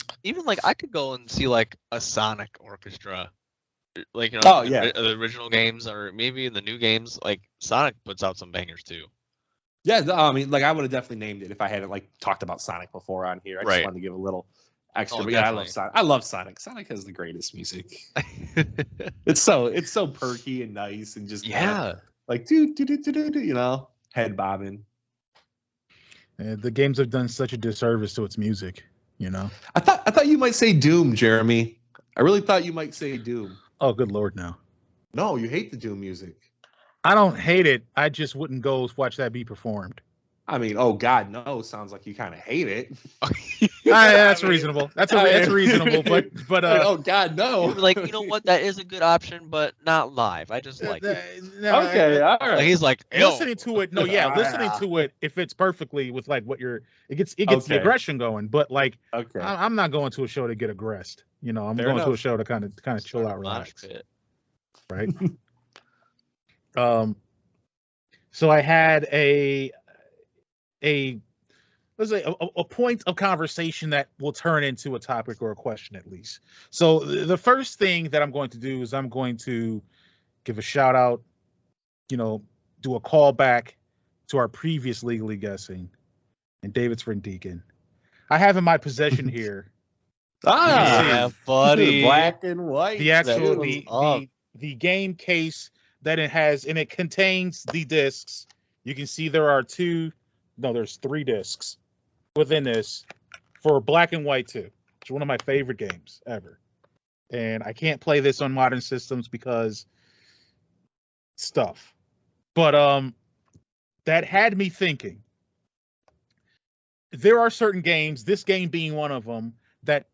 like I could go and see like a Sonic orchestra, like, you know, the original games or maybe in the new games. Like Sonic puts out some bangers too. Yeah, I mean, like I would have definitely named it if I hadn't like talked about Sonic before on here. I just wanted to give a little extra. But yeah, I love Sonic. I love Sonic. Sonic has the greatest music. It's so perky and nice and just like do you know, head bobbing. The games have done such a disservice to its music, you know. I thought you might say Doom, Jeremy. I really thought you might say Doom. Oh, good Lord, no. No, you hate the Doom music. I don't hate it. I just wouldn't go watch that be performed. I mean, oh God, no! Sounds like you kind of hate it. That's reasonable. That's reasonable. But oh God, no! Like, you know what? That is a good option, but not live. I just like it. Okay, all right. Like, he's like listening to it. No, yeah, listening to it. It fits perfectly with like what it gets the aggression going. But like, I'm not going to a show to get aggressed. You know, I'm going to a show to kind of chill out, relax. Right. So I had a let's say a point of conversation that will turn into a topic or a question at least. So the first thing that I'm going to do is I'm going to give a shout out, do a callback to our previous Legally Guessing and David's friend Deacon. I have in my possession here. Yeah, buddy. Black and white. The actual the game case that it has, and it contains the discs. You can see there's 3 discs within this for Black and White 2. It's one of my favorite games ever. And I can't play this on modern systems because stuff. But that had me thinking. There are certain games, this game being one of them, that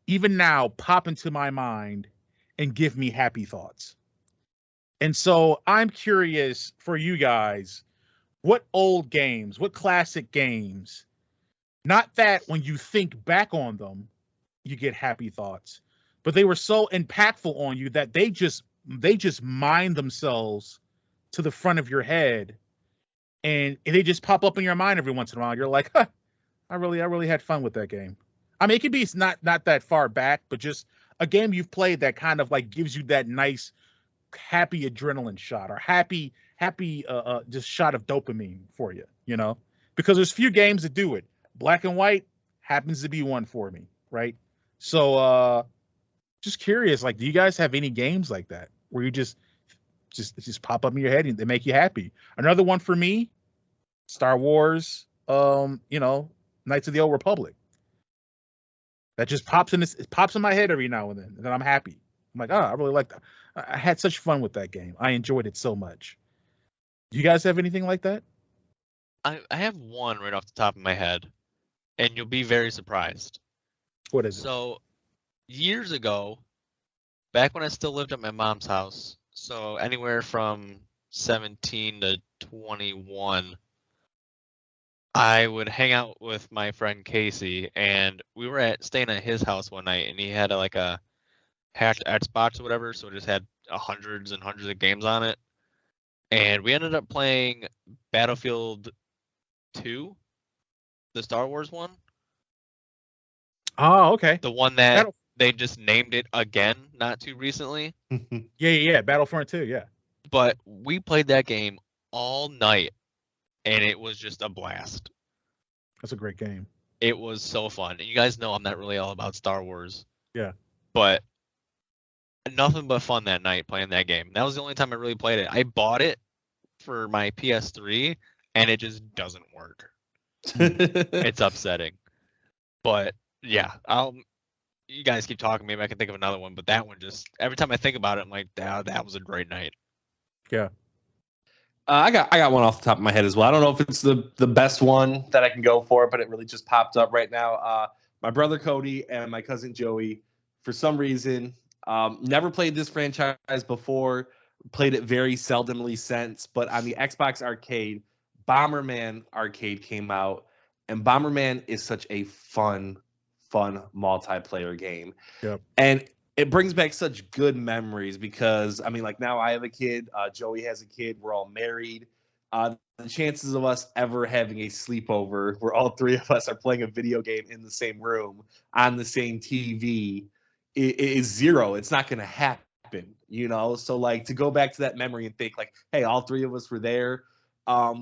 even now pop into my mind and give me happy thoughts. And so I'm curious for you guys, what old games, what classic games, not that when you think back on them, you get happy thoughts, but they were so impactful on you that they just mine themselves to the front of your head, and they just pop up in your mind every once in a while. You're like, huh, I really had fun with that game. I mean, it could be not that far back, but just a game you've played that kind of like gives you that nice, happy adrenaline shot or happy just shot of dopamine for you, because there's few games that do it. Black and White happens to be one for me, right? So just curious, like, do you guys have any games like that where you just pop up in your head and they make you happy? Another one for me, Star Wars, Knights of the Old Republic. That just pops in my head every now and then I'm happy. I'm like, I really like that. I had such fun with that game. I enjoyed it so much. Do you guys have anything like that? I have one right off the top of my head, and you'll be very surprised. What is it? So, years ago, back when I still lived at my mom's house, so anywhere from 17 to 21, I would hang out with my friend Casey, and we were staying at his house one night, and he had a hacked Xbox or whatever, so it just had hundreds and hundreds of games on it. And we ended up playing Battlefield 2, the Star Wars one. Oh, okay. The one that they just named it again not too recently. Yeah, Battlefront 2, yeah. But we played that game all night, and it was just a blast. That's a great game. It was so fun. And you guys know I'm not really all about Star Wars. Yeah. But nothing but fun that night playing that game. That was the only time I really played it. I bought it for my PS3, and it just doesn't work. It's upsetting. But yeah, you guys keep talking. Maybe I can think of another one. But that one just, every time I think about it, I'm like, that was a great night. Yeah. I got one off the top of my head as well. I don't know if it's the best one that I can go for, but it really just popped up right now. My brother Cody and my cousin Joey, for some reason, never played this franchise before, played it very seldomly since, but on the Xbox Arcade, Bomberman Arcade came out, and Bomberman is such a fun multiplayer game. Yep. And it brings back such good memories because, I mean, like now I have a kid, Joey has a kid, we're all married. The chances of us ever having a sleepover where all 3 of us are playing a video game in the same room on the same TV is 0. It's not going to happen, So like to go back to that memory and think like, hey, all 3 of us were there.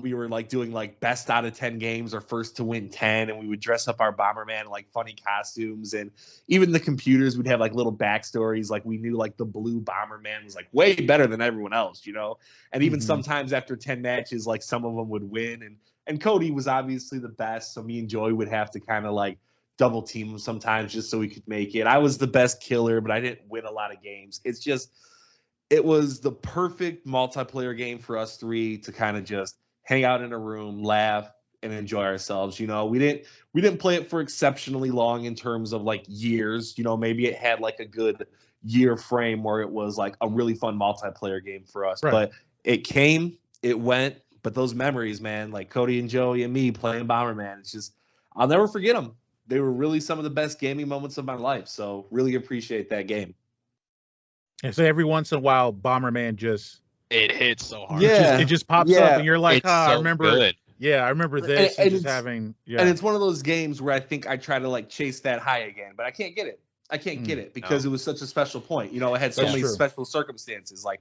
We were like doing like best out of 10 games or first to win 10, and we would dress up our Bomberman in like funny costumes, and even the computers would have like little backstories. Like we knew like the blue Bomberman was like way better than everyone else, and even sometimes after 10 matches, like some of them would win, and Cody was obviously the best, so me and Joey would have to kind of like double team him sometimes just so we could make it. I was the best killer, but I didn't win a lot of games. It was the perfect multiplayer game for us 3 to kind of just hang out in a room, laugh, and enjoy ourselves. We didn't play it for exceptionally long in terms of like years. Maybe it had like a good year frame where it was like a really fun multiplayer game for us. Right. But it came, it went. But those memories, man, like Cody and Joey and me playing Bomberman, it's just, I'll never forget them. They were really some of the best gaming moments of my life. So really appreciate that game. And so every once in a while, Bomberman it hits so hard. Yeah, it just pops up, and you're like, I remember. Good. Yeah, I remember this and just having. Yeah, and it's one of those games where I think I try to like chase that high again, but I can't get it. I can't get it because it was such a special point. You know, it had so many special circumstances. Like,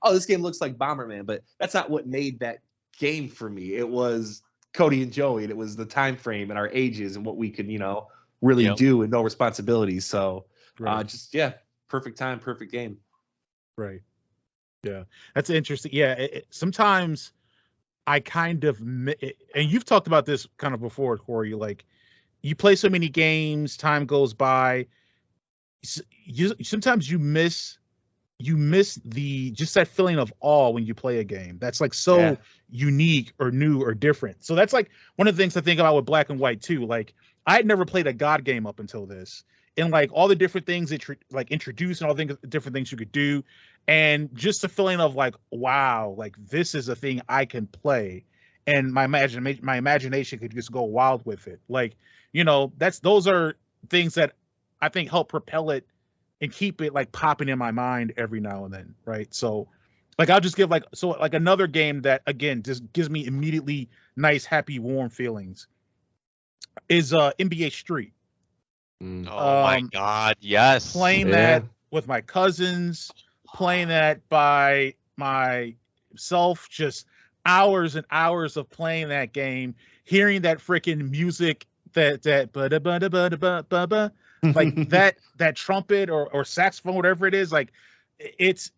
oh, this game looks like Bomberman, but that's not what made that game for me. It was Cody and Joey, and it was the time frame and our ages and what we could, really do and no responsibilities. So, perfect time, perfect game. Right. Yeah, that's interesting. Yeah, sometimes I kind of, and you've talked about this kind of before, Cory. Like, you play so many games, time goes by. Sometimes you miss just that feeling of awe when you play a game. That's like so unique or new or different. So that's like one of the things I think about with Black and White too. Like, I had never played a God game up until this, and like all the different things that like introduced and all the different things you could do, and just the feeling of like, wow, like this is a thing I can play, and my imagination could just go wild with it. Like, those are things that I think help propel it and keep it like popping in my mind every now and then, right? So like I'll just give like another game that again just gives me immediately nice, happy, warm feelings is NBA Street. Oh my God, yes. Playing that with my cousins, playing that by myself, just hours and hours of playing that game, hearing that freaking music that like that trumpet or saxophone, whatever it is, like it's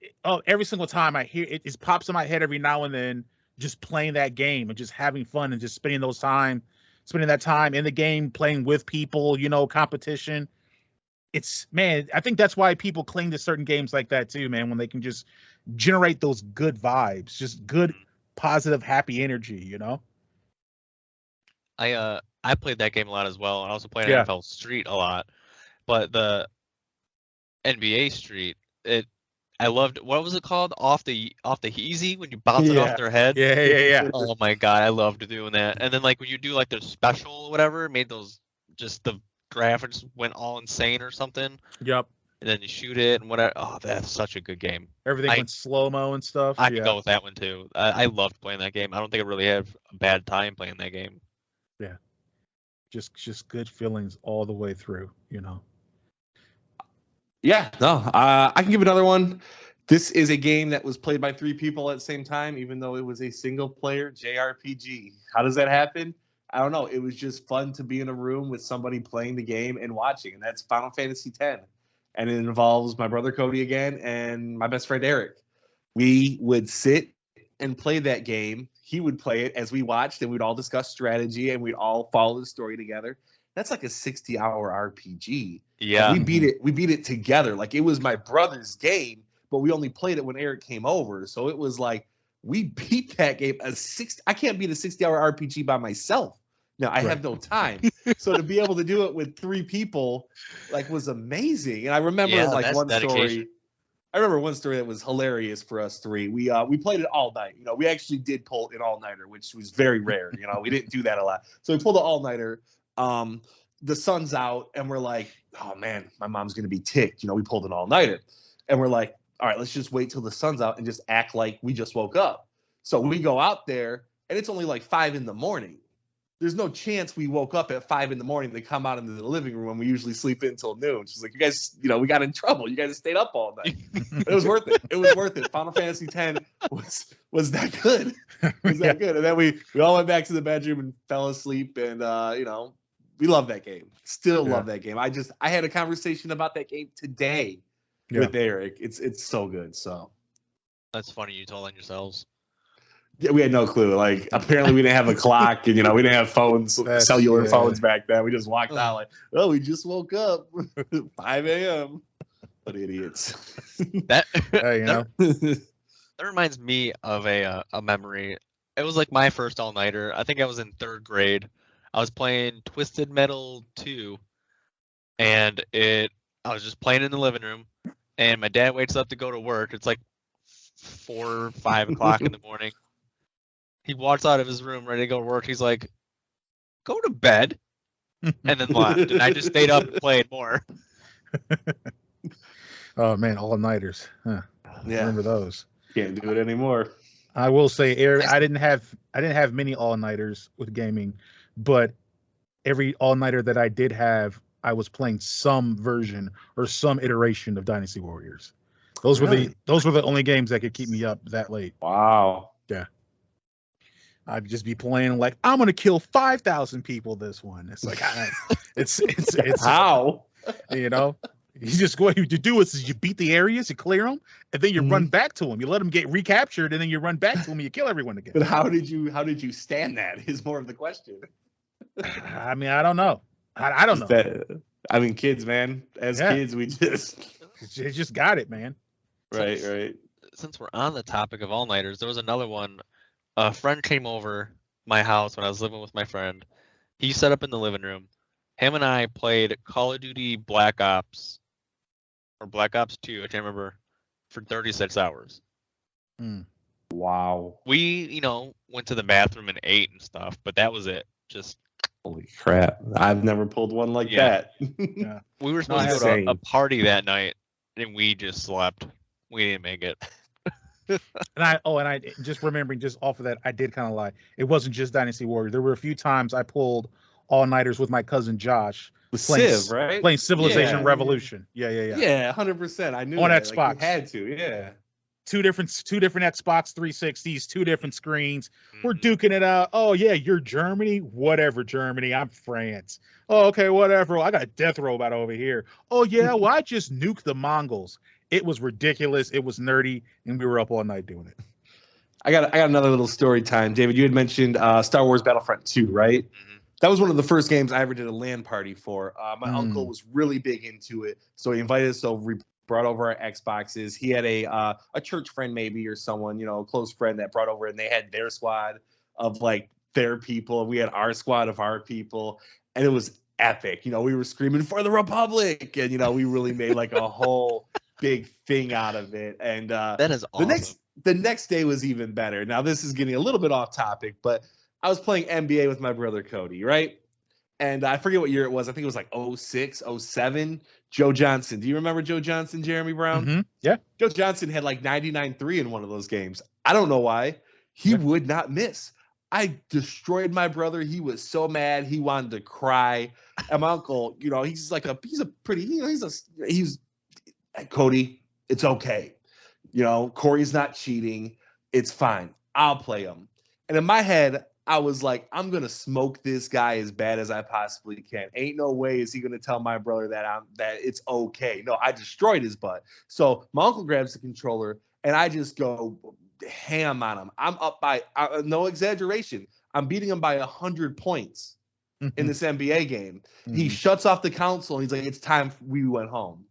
every single time I hear it, it pops in my head every now and then, just playing that game and just having fun and just spending that time in the game, playing with people, competition. I think that's why people cling to certain games like that too, man, when they can just generate those good vibes, just good, positive, happy energy, I played that game a lot as well. I also played NFL Street a lot. But the NBA Street, I loved, what was it called? Off the easy, when you bounce it off their head. Yeah. Oh my God, I loved doing that. And then like when you do like the special or whatever, made those, just the graphics went all insane or something. Yep. And then you shoot it and whatever. Oh, that's such a good game. Everything went slow-mo and stuff. I could go with that one too. I loved playing that game. I don't think I really had a bad time playing that game. Yeah. Just good feelings all the way through, Yeah, no, I can give another one. This is a game that was played by 3 people at the same time, even though it was a single-player JRPG. How does that happen? I don't know. It was just fun to be in a room with somebody playing the game and watching, and that's Final Fantasy X. And it involves my brother Cody again and my best friend Eric. We would sit and play that game. He would play it as we watched, and we'd all discuss strategy, and we'd all follow the story together. That's like a 60-hour RPG. Yeah. We beat it together. Like, it was my brother's game, but we only played it when Eric came over. So it was like, we beat that game. I can't beat a 60-hour RPG by myself. Now, I have no time. So to be able to do it with 3 people, like, was amazing. And I remember one story. I remember one story that was hilarious for us 3. We played it all night. We actually did pull an all-nighter, which was very rare. We didn't do that a lot. So we pulled an all-nighter. The sun's out, and we're like, oh man, my mom's gonna be ticked. We pulled an all-nighter, and we're like, all right, let's just wait till the sun's out and just act like we just woke up. So we go out there, and it's only like 5 a.m. There's no chance we woke up at 5 a.m. to come out into the living room when we usually sleep in until noon. She's like, you guys, we got in trouble. You guys stayed up all night. It was worth it. It was worth it. Final Fantasy X was that good. Good. And then we all went back to the bedroom and fell asleep, and we love that game. Still love that game. I had a conversation about that game today with Eric. It's so good. So that's funny. You told on yourselves. Yeah, we had no clue. Like, apparently we didn't have a clock, and we didn't have phones, cellular phones back then. We just walked out like, oh, we just woke up, 5 a.m. What idiots. That reminds me of a memory. It was like my first all-nighter. I think I was in 3rd grade. I was playing Twisted Metal 2, and I was just playing in the living room, and my dad wakes up to go to work. It's like 4 or 5 o'clock in the morning. He walks out of his room ready to go to work. He's like, go to bed, and then left. And I just stayed up and played more. Oh, man, all-nighters. Huh. Yeah. Remember those. Can't do it anymore. I will say, Eric, I didn't have many all-nighters with gaming, but every all-nighter that I did have, I was playing some version or some iteration of Dynasty Warriors. Those were the only games that could keep me up that late. Wow. Yeah. I'd just be playing like, I'm gonna kill 5,000 people this one. It's like it's how? You know, you just what you do is you beat the areas, you clear them, and then you run back to them. You let them get recaptured, and then you run back to them and you kill everyone again. But how did you stand that? Is more of the question. I mean, I don't know. I don't know. Kids, man. As kids, we just got it, man. Right. Since we're on the topic of all-nighters, there was another one. A friend came over my house when I was living with my friend. He set up in the living room. Him and I played Call of Duty Black Ops or Black Ops 2, I can't remember, for 36 hours. Wow. We, went to the bathroom and ate and stuff, but that was it. Just holy crap. I've never pulled one like that. Yeah. We were supposed to go to a party that night and we just slept. We didn't make it. And I just remembering just off of that, I did kind of lie. It wasn't just Dynasty Warriors. There were a few times I pulled all-nighters with my cousin Josh. Civ, right? Playing Civilization Revolution. Yeah. Yeah, 100%. I knew on that. Xbox. Like, you had to, yeah. Two different Xbox 360s, two different screens. We're duking it out. Oh yeah, you're Germany? Whatever, Germany. I'm France. Oh, okay, whatever. I got a death robot over here. Oh yeah, well, I just nuked the Mongols. It was ridiculous. It was nerdy, and we were up all night doing it. I got another little story time. David, you had mentioned Star Wars Battlefront 2, right? Mm-hmm. That was one of the first games I ever did a LAN party for. My uncle was really big into it, so he invited us over. We brought over our Xboxes. He had a church friend maybe or someone, a close friend that brought over, and they had their squad of like their people. We had our squad of our people, and it was epic. We were screaming for the Republic, and we really made like a whole big thing out of it. And that is awesome. The next day was even better. Now this is getting a little bit off topic, but I was playing NBA with my brother Cody, right? And I forget what year it was. I think it was like 06, 07. Joe Johnson. Do you remember Joe Johnson, Jeremy Brown? Mm-hmm. Yeah. Joe Johnson had like 99.3 in one of those games. I don't know why. He would not miss. I destroyed my brother. He was so mad. He wanted to cry. And my uncle, he's Cody, it's okay. Cory's not cheating. It's fine. I'll play him. And in my head, I was like, I'm going to smoke this guy as bad as I possibly can. Ain't no way is he going to tell my brother that it's okay. No, I destroyed his butt. So my uncle grabs the controller and I just go ham on him. I'm up by, no exaggeration, I'm beating him by 100 points in this NBA game. He shuts off the console and he's like, it's time we went home.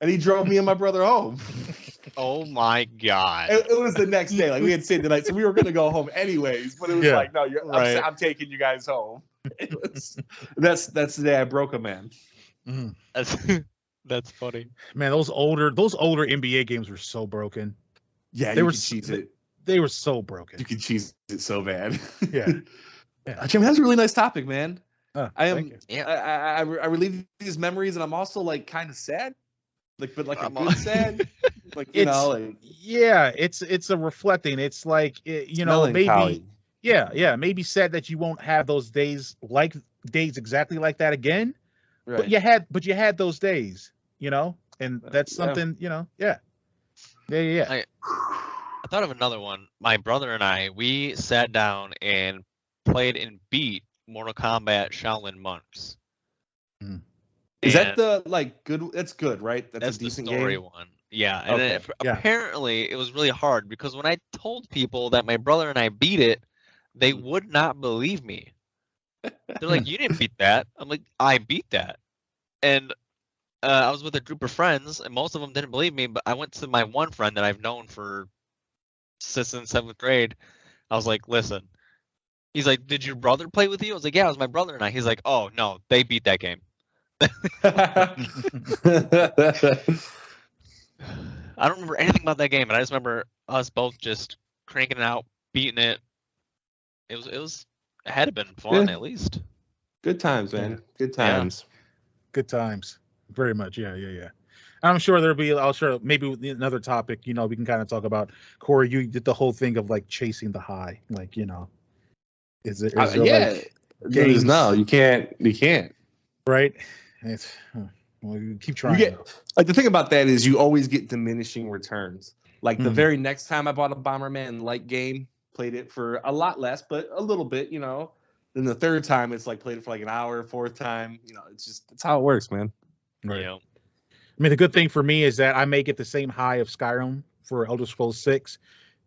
And he drove me and my brother home. Oh my God. It was the next day. Like we had stayed the night, so we were gonna go home anyways. But it was like, no, I'm taking you guys home. That's the day I broke a man. That's funny. Man, those older NBA games were so broken. Yeah, they were cheese it. They were so broken. You could cheese it so bad. Yeah. Jim, that's a really nice topic, man. I relive these memories, and I'm also like kind of sad. But like a good sad, like it's a reflecting. It's like maybe maybe sad that you won't have those days exactly like that again. Right. But you had those days, and that's something, yeah. I thought of another one. My brother and we sat down and played and beat Mortal Kombat Shaolin Monks. Is that the good? That's good, right? That's a decent the story game? one. Yeah. And apparently it was really hard because when I told people that my brother and I beat it, they would not believe me. They're like, you didn't beat that. I'm like, I beat that. And I was with a group of friends and most of them didn't believe me, but I went to my one friend that I've known for 6th and 7th grade. I was like, listen. He's like, did your brother play with you? I was like, yeah, it was my brother and I. He's like, oh, no, they beat that game. I don't remember anything about that game, but I just remember us both just cranking it out, beating it. It had to been fun at least. Good times, man. Good times. Good times. Very much. Yeah. I'm sure there'll be. I'll sure maybe another topic. We can kind of talk about Cory. You did the whole thing of like chasing the high. Like, is there like games? No, you can't. You can't. Right. Well, you keep trying. Like the thing about that is you always get diminishing returns. Like the very next time I bought a Bomberman like game, played it for a lot less, but a little bit, Then the third time it's like played it for like an hour. Fourth time, it's how it works, man. Right. Yeah. I mean, the good thing for me is that I may get the same high of Skyrim for Elder Scrolls 6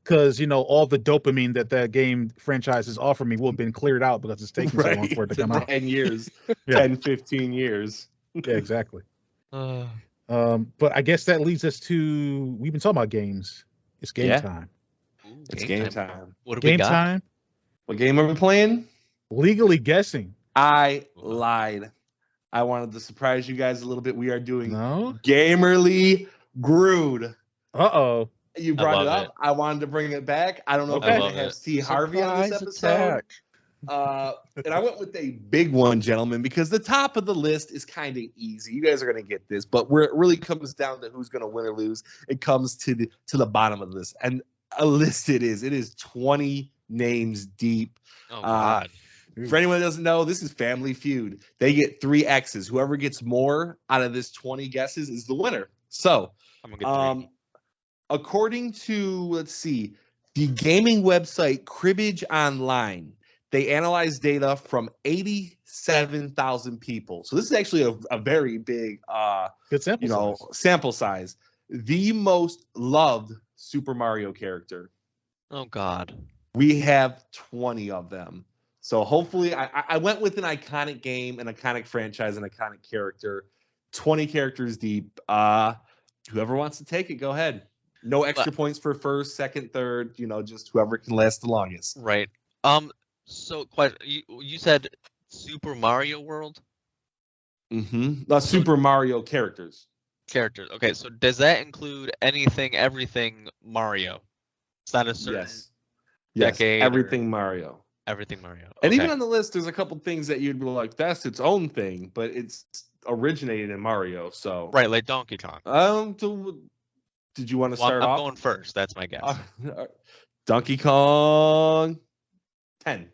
because, all the dopamine that game franchises offer me will have been cleared out because it's taking so long for it to come out. 10 years, 10, 15 years. Yeah, exactly. But I guess that leads us to, we've been talking about games. It's game time. Ooh, it's game time. What do we got? Time. What game are we playing? Legally Guessing. I lied. I wanted to surprise you guys a little bit. We are doing Gamerly Grued. Uh-oh. You brought it up. I wanted to bring it back. I don't know if I have C. Harvey on this episode. And I went with a big one, gentlemen, because the top of the list is kind of easy. You guys are going to get this, but where it really comes down to who's going to win or lose, it comes to the bottom of the list. And a list it is. It is 20 names deep. Oh, God. For anyone that doesn't know, this is Family Feud. They get 3 X's. Whoever gets more out of this 20 guesses is the winner. So, I'm gonna get 3. According to, let's see, the gaming website Cribbage Online, they analyzed data from 87,000 people. So this is actually a very big good sample size. The most loved Super Mario character. Oh, God. We have 20 of them. So hopefully, I went with an iconic game, an iconic franchise, an iconic character. 20 characters deep. Whoever wants to take it, go ahead. No extra points for first, second, third. Just whoever can last the longest. Right. So, you said Super Mario World? Mm-hmm. Super Mario characters. Characters. Okay, so does that include anything, everything Mario? Is that a certain decade? Everything Mario. Everything Mario. Okay. And even on the list, there's a couple things that you'd be like, that's its own thing, but it's originated in Mario. So right, like Donkey Kong. Did you want to start off? I'm going first. That's my guess. Donkey Kong 10.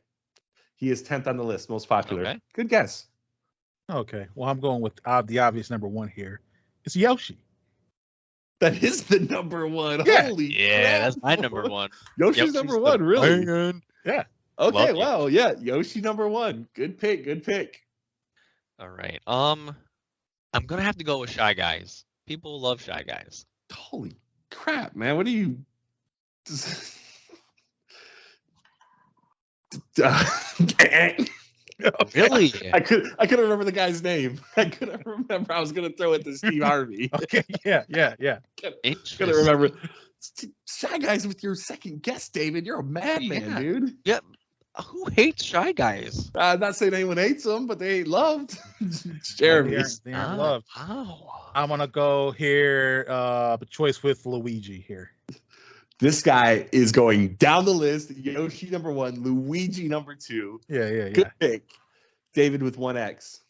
He is 10th on the list, most popular. Okay. Good guess. Okay. Well, I'm going with the obvious number 1 here. It's Yoshi. That is the number 1. Yeah. Holy crap. That's my number 1. Yoshi's number 1, really? Yeah. Okay, wow. Yeah, Yoshi number 1. Good pick. All right. I'm going to have to go with Shy Guys. People love Shy Guys. Holy crap, man. What are you... Really? I couldn't remember the guy's name. I couldn't remember. I was gonna throw it to Steve Harvey. Okay. Yeah. Couldn't remember. Shy Guys with your second guess, David. You're a madman, dude. Yeah. Who hates Shy Guys? I'm not saying anyone hates them, but they ain't loved. Jeremy. They aren't loved. I'm gonna go here. Choice with Luigi here. This guy is going down the list. Yoshi number 1, Luigi number 2. Yeah. Good pick. David with 1X.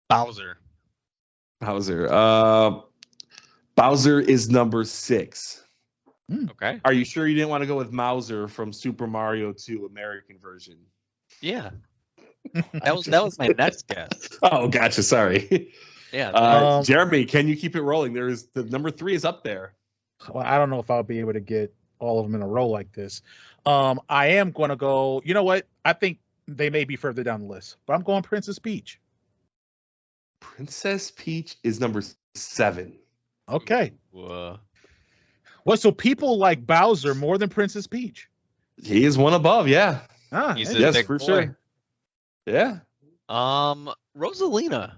Bowser. Bowser is number 6. Okay. Are you sure you didn't want to go with Mauser from Super Mario 2 American version? Yeah. That was my next guess. Oh, gotcha. Sorry. Yeah. Jeremy, can you keep it rolling? The number 3 is up there. Well, I don't know if I'll be able to get all of them in a row like this. I am going to go. You know what? I think they may be further down the list, but I'm going Princess Peach. Princess Peach is number 7. Okay. Well, so people like Bowser more than Princess Peach? He is one above, yeah. He's a big for boy. Sure. Yeah. Rosalina.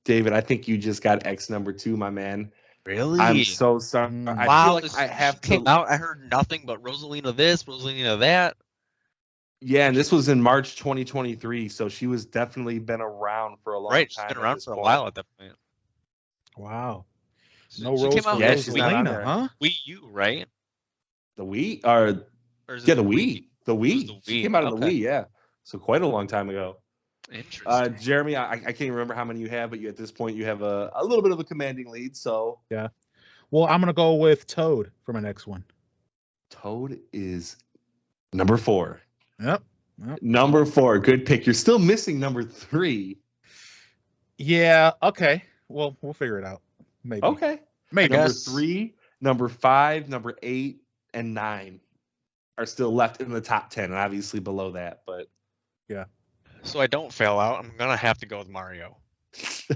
David, I think you just got X number 2, my man. Really? I'm so sorry. Wow, I feel like I have to. Came out. I heard nothing but Rosalina this, Rosalina that. Yeah, and this was in March 2023, so she was definitely been around for a long time. Right, she's been around for a while at that point. Wow. No Rose for Rosalina, huh? Wii U, right? The Wii? Or the Wii. The Wii. She came out of the Wii, yeah. So quite a long time ago. Interesting. Jeremy, I can't remember how many you have, but at this point you have a little bit of a commanding lead. So yeah. Well, I'm gonna go with Toad for my next one. Toad is number 4. Yep. Number 4, good pick. You're still missing number 3. Yeah. Okay. Well, we'll figure it out. Maybe. Okay. Maybe. Number 3, number 5, number 8, and 9 are still left in the top 10, and obviously below that. But yeah. So I don't fail out. I'm gonna have to go with Mario.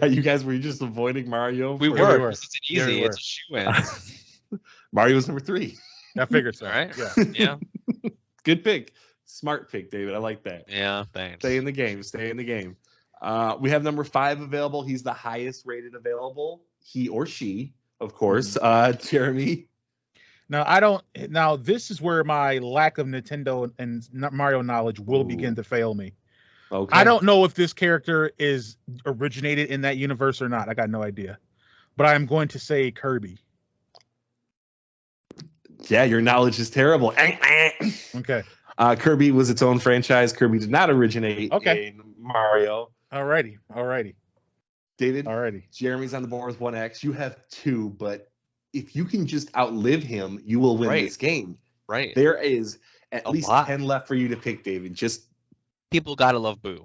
You guys were just avoiding Mario? We were. It's an easy. It's a shoe-in. Mario's number 3. I figured so. All right. Yeah. Good pick. Smart pick, David. I like that. Yeah, thanks. Stay in the game. We have number 5 available. He's the highest rated available. He or she, of course. Jeremy. Now this is where my lack of Nintendo and Mario knowledge will begin to fail me. Okay. I don't know if this character is originated in that universe or not. I got no idea. But I'm going to say Kirby. Yeah, your knowledge is terrible. Okay. Kirby was its own franchise. Kirby did not originate in Mario. Alrighty. David. Alrighty. Jeremy's on the board with 1X. You have 2, but if you can just outlive him, you will win this game. Right. There is at least 10 left for you to pick, David. Just people gotta love Boo.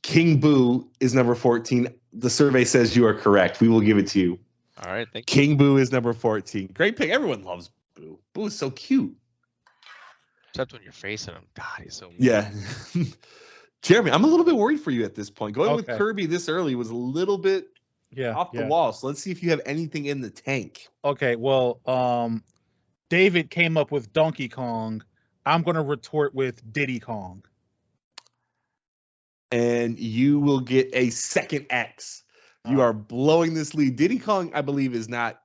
King Boo is number 14. The survey says you are correct. We will give it to you. All right, thank you. King Boo is number 14. Great pick. Everyone loves Boo. Boo is so cute. Except when you're facing him. God, he's so mean. Yeah. Jeremy, I'm a little bit worried for you at this point. Going with Kirby this early was a little bit off the wall. So let's see if you have anything in the tank. Okay, well, David came up with Donkey Kong. I'm going to retort with Diddy Kong. And you will get a second X. You are blowing this lead. Diddy Kong, I believe, is not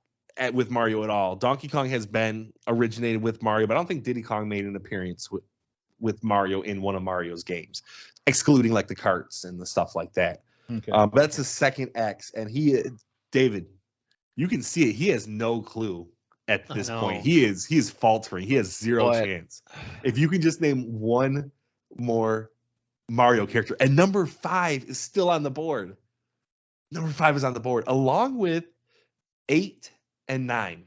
with Mario at all. Donkey Kong has been originated with Mario, but I don't think Diddy Kong made an appearance with Mario in one of Mario's games, excluding like the carts and the stuff like that. Okay. But that's a second X. And David, you can see it. He has no clue at this point. He is faltering. He has zero chance. If you can just name one more Mario character, and number 5 is still on the board. Number 5 is on the board, along with 8 and 9.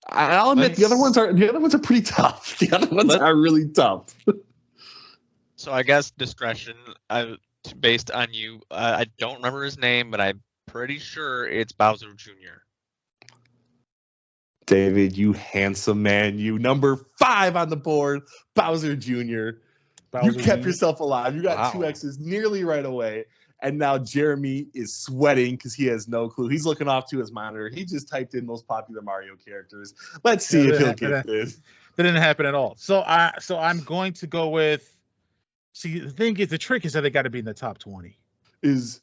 I'll admit the other ones are pretty tough. The other ones are really tough. So I guess discretion, based on you. I don't remember his name, but I'm pretty sure it's Bowser Jr. David, you handsome man. You number 5 on the board, Bowser Jr. You kept yourself alive. You got 2 X's nearly right away. And now Jeremy is sweating because he has no clue. He's looking off to his monitor. He just typed in most popular Mario characters. Let's see if he'll get this. That didn't happen at all. So I'm going to go with. See, the thing is, the trick is that they got to be in the top 20. Is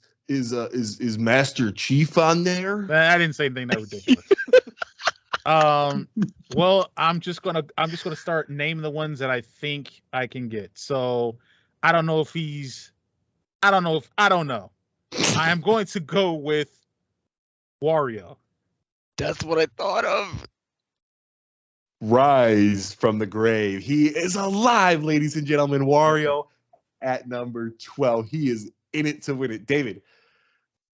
Master Chief on there? I didn't say anything that ridiculous. Well, I'm just gonna start naming the ones that I think I can get. So I don't know. I don't know. I am going to go with Wario. That's what I thought of. Rise from the grave. He is alive, ladies and gentlemen. Wario at number 12. He is in it to win it. David.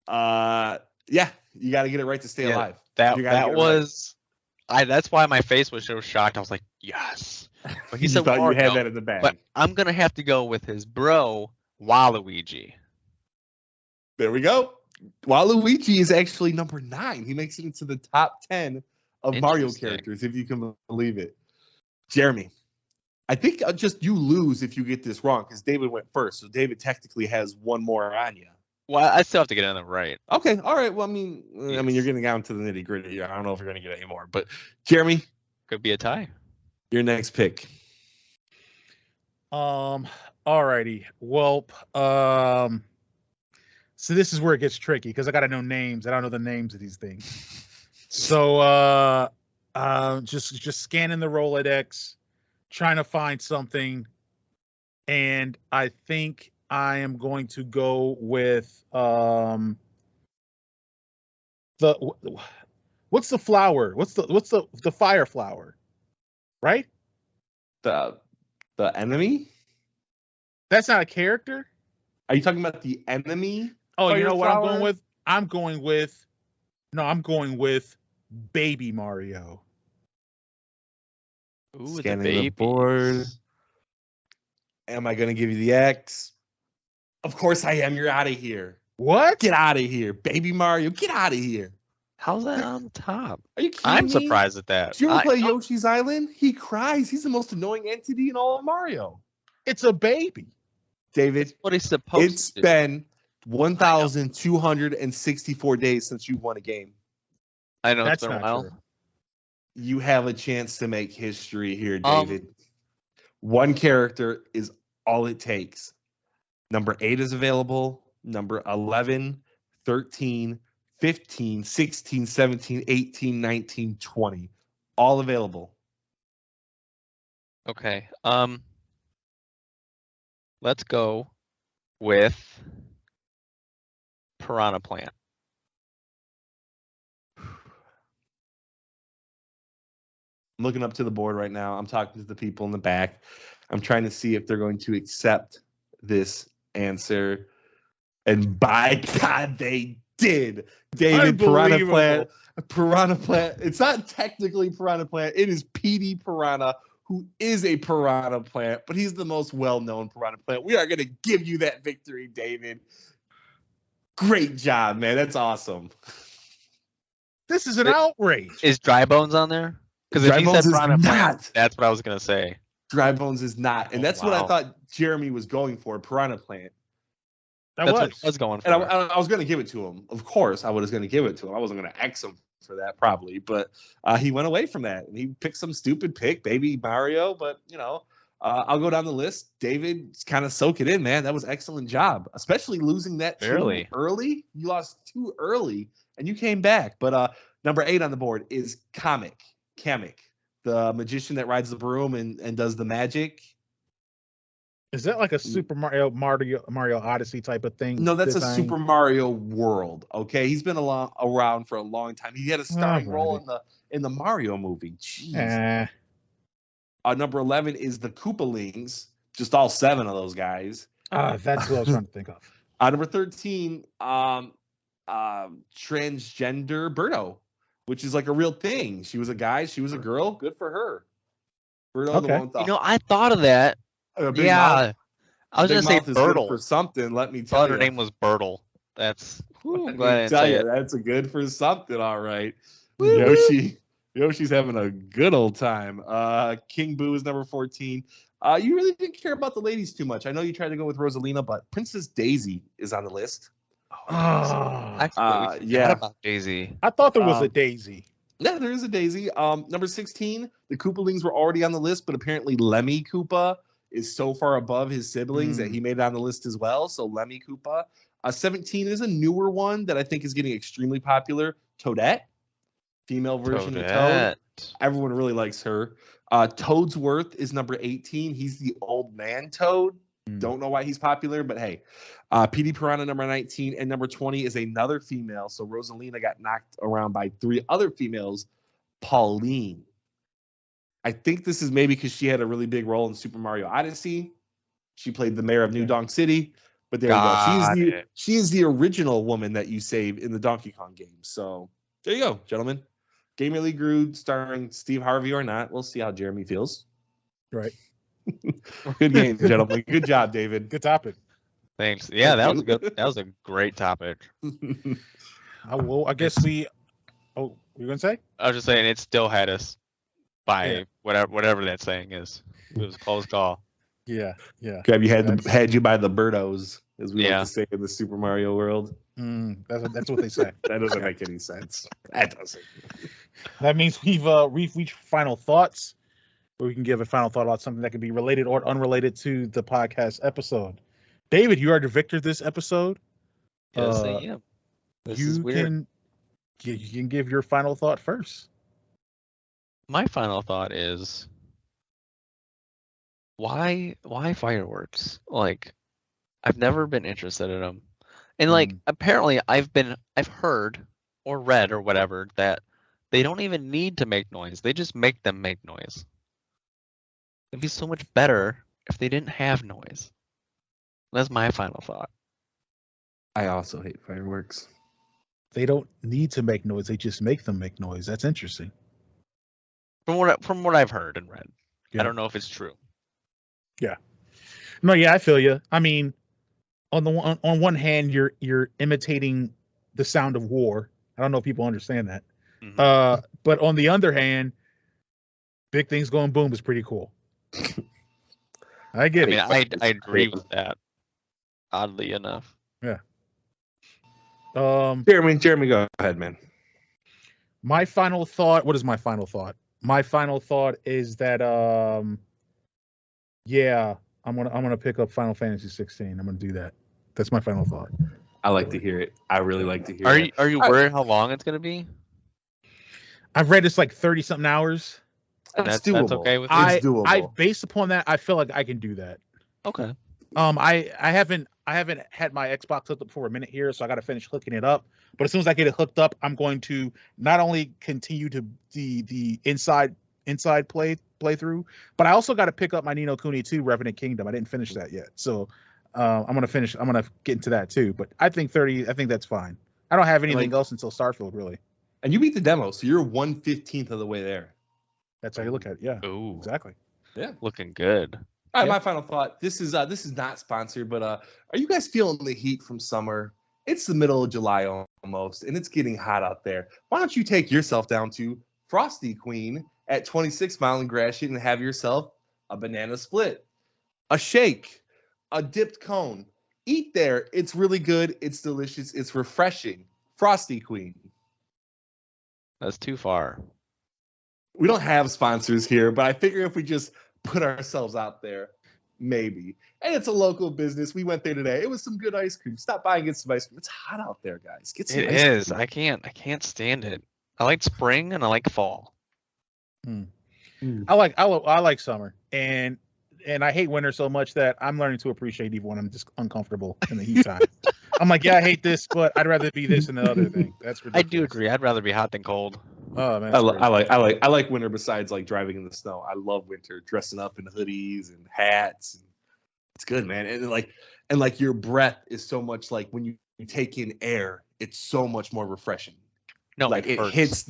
Yeah, you got to get it right to stay alive. That was. That's why my face was so shocked. I was like, yes. But he said thought Wario, you had that in the bag. But I'm gonna have to go with his bro, Waluigi. There we go. Waluigi is actually number 9. He makes it into the top 10 of Mario characters, if you can believe it. Jeremy, I think just you lose if you get this wrong because David went first. So David technically has one more on you. Well, I still have to get it right. Okay, all right. Well, I mean, you're getting down to the nitty gritty. I don't know if you're going to get any more, but Jeremy, could be a tie. Your next pick. Alrighty. Well, so this is where it gets tricky because I got to know names. I don't know the names of these things. So, just scanning the Rolodex, trying to find something, and I think I am going to go with what's the flower? What's the fire flower? right? The enemy? That's not a character? Are you talking about the enemy? Oh, you know what I'm going with? I'm going with Baby Mario. Ooh, Scanning the board. Am I going to give you the X? Of course I am. You're out of here. What? Get out of here. Baby Mario, get out of here. How's that on top? Are you kidding I'm me? surprised at that. Did you ever play Yoshi's Island? He cries. He's the most annoying entity in all of Mario. It's a baby. David, it's what he's supposed it's to do. been 1,264 days since you won a game. I know it's been a while. True. You have a chance to make history here, David. One character is all it takes. Number 8 is available. Number 11, 13, 15, 16, 17, 18, 19, 20. All available. Okay. Let's go with Piranha Plant. I'm looking up to the board right now. I'm talking to the people in the back. I'm trying to see if they're going to accept this answer. And by God, they did. David, Piranha Plant. It's not technically Piranha Plant. It is PD Piranha, who is a Piranha Plant, but he's the most well-known Piranha Plant. We are going to give you that victory, David. Great job, man. That's awesome. This is an outrage. Is Dry Bones on there? Because if you said Piranha Plant, that's what I was going to say. Dry Bones is not. And that's what I thought Jeremy was going for, Piranha Plant. That's what I was going for. And I was going to give it to him. Of course, I was going to give it to him. I wasn't going to X him for that, probably. But he went away from that. And he picked some stupid pick, Baby Mario. But, I'll go down the list. David, kind of soak it in, man. That was an excellent job. Especially losing that too early. You lost too early, and you came back. But number 8 on the board is Kamek, the magician that rides the broom and does the magic. Is that like a Super Mario Odyssey type of thing? No, that's a Super Mario World. Okay, he's been around for a long time. He had a starring role in the Mario movie. Jeez. Number 11 is the Koopalings. Just all 7 of those guys. That's what I was trying to think of. Number 13, transgender Birdo, which is like a real thing. She was a guy. She was a girl. Good for her. Birdo, okay. The one with the, I thought of that. Yeah. I was going to say Birtle. For something, let me tell you. Her name was Birtle. That's I'm glad I tell you. That's a good for something, all right. Yoshi's having a good old time. King Boo is number 14. You really didn't care about the ladies too much. I know you tried to go with Rosalina, but Princess Daisy is on the list. Yeah. About Daisy. I thought there was a Daisy. Yeah, there is a Daisy. Number 16, the Koopalings were already on the list, but apparently Lemmy Koopa is so far above his siblings that he made it on the list as well. So Lemmy Koopa. 17 is a newer one that I think is getting extremely popular. Toadette, female version of Toad. Everyone really likes her. Toadsworth is number 18. He's the old man Toad. Don't know why he's popular, but hey. PD Piranha number 19 and number 20 is another female. So Rosalina got knocked around by 3 other females. Pauline. I think this is maybe because she had a really big role in Super Mario Odyssey. She played the mayor of New Donk City. But there you go. She is the original woman that you saved in the Donkey Kong game. So there you go, gentlemen. Gamer League Grued starring Steve Harvey or not. We'll see how Jeremy feels. Right. Good game, gentlemen. Good job, David. Good topic. Thanks. Yeah, that was good. That was a great topic. I guess we. Oh, you gonna say? I was just saying it still had us by whatever that saying is. It was a close call. Yeah. Grab you had you by the birdos, as we like to say in the Super Mario world. That's what they say. That doesn't make any sense. That doesn't. That means we've reached final thoughts, where we can give a final thought about something that could be related or unrelated to the podcast episode. David, you are the victor this episode. Yes, I am. This is weird. You can give your final thought first. My final thought is, why fireworks? Like, I've never been interested in them, and apparently I've heard or read or whatever that they don't even need to make noise. They just make them make noise. It'd be so much better if they didn't have noise. That's my final thought. I also hate fireworks. They don't need to make noise. They just make them make noise. That's interesting. From what I've heard and read. Yeah. I don't know if it's true. Yeah. No, yeah, I feel you. I mean, on one hand, you're imitating the sound of war. I don't know if people understand that. Mm-hmm. But on the other hand, big things going boom is pretty cool. I get it. I agree with that. Oddly enough. Yeah. Jeremy, go ahead, man. My final thought. What is my final thought? My final thought is that yeah, I'm gonna pick up Final Fantasy 16. I'm gonna do that. That's my final thought. I like to hear it. I really like to hear it. Are you worried how long it's gonna be? I've read it's like 30-something hours. That's doable. That's okay with you? It's doable. Based upon that, I feel like I can do that. Okay. I haven't had my Xbox hooked up for a minute here, so I got to finish hooking it up. But as soon as I get it hooked up, I'm going to not only continue to the inside playthrough, but I also got to pick up my Ni no Kuni 2 Revenant Kingdom. I didn't finish that yet, so I'm gonna get into that too. But I think that's fine. I don't have anything else until Starfield, really. And you beat the demo, so you're 1/15 of the way there. That's how you look at it. Yeah. Ooh. Exactly. Yeah. Looking good. All right, my final thought. This is not sponsored, but are you guys feeling the heat from summer? It's the middle of July almost, and it's getting hot out there. Why don't you take yourself down to Frosty Queen at 26 Mile and Gratiot and have yourself a banana split, a shake, a dipped cone. Eat there. It's really good. It's delicious. It's refreshing. Frosty Queen. That's too far. We don't have sponsors here, but I figure if we just put ourselves out there, maybe. And it's a local business. We went there today. It was some good ice cream. Stop by and get some ice cream. It's hot out there, guys. Get some ice cream. I can't stand it. I like spring and I like fall. I like summer, and I hate winter so much that I'm learning to appreciate even when I'm just uncomfortable in the heat time. I'm like, yeah, I hate this, but I'd rather be this than the other thing. That's ridiculous. I do agree. I'd rather be hot than cold. Oh man, I like winter. Besides, like driving in the snow, I love winter. Dressing up in hoodies and hats, and it's good, man. And like your breath is so much like when you take in air, it's so much more refreshing. No, like it hits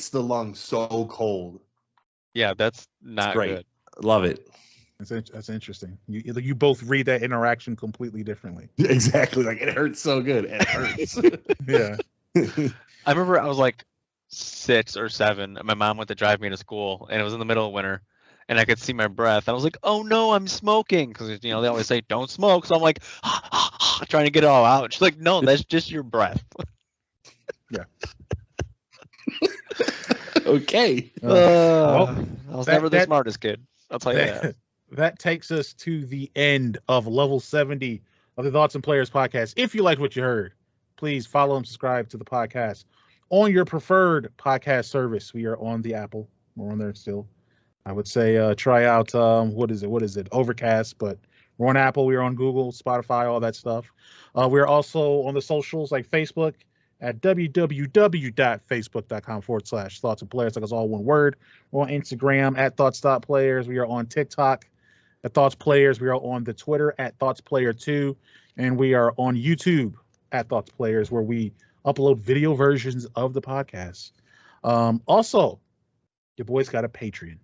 the lungs so cold. Yeah, that's not good. Love it. That's interesting. You both read that interaction completely differently. Exactly. Like it hurts so good. It hurts. Yeah. I remember I was like 6 or 7, and my mom went to drive me to school, and it was in the middle of winter, and I could see my breath. I was like, "Oh no, I'm smoking," because they always say don't smoke. So I'm like, trying to get it all out. She's like, "No, that's just your breath." Yeah. Okay. I was never the smartest kid. I'll tell you that. That takes us to the end of level 70 of the Thoughts and Players podcast. If you liked what you heard, please follow and subscribe to the podcast on your preferred podcast service. We are on the Apple. We're on there still. I would say try out what is it? Overcast, but we're on Apple. We're on Google, Spotify, all that stuff. We're also on the socials like Facebook at www.facebook.com/Thoughts and Players. Like it's all one word. We're on Instagram at Thoughts.Players. We are on TikTok at Thoughts Players. We are on the Twitter at Thoughts Player 2, and we are on YouTube at Thoughts Players, where we upload video versions of the podcast. Also, your boys got a Patreon.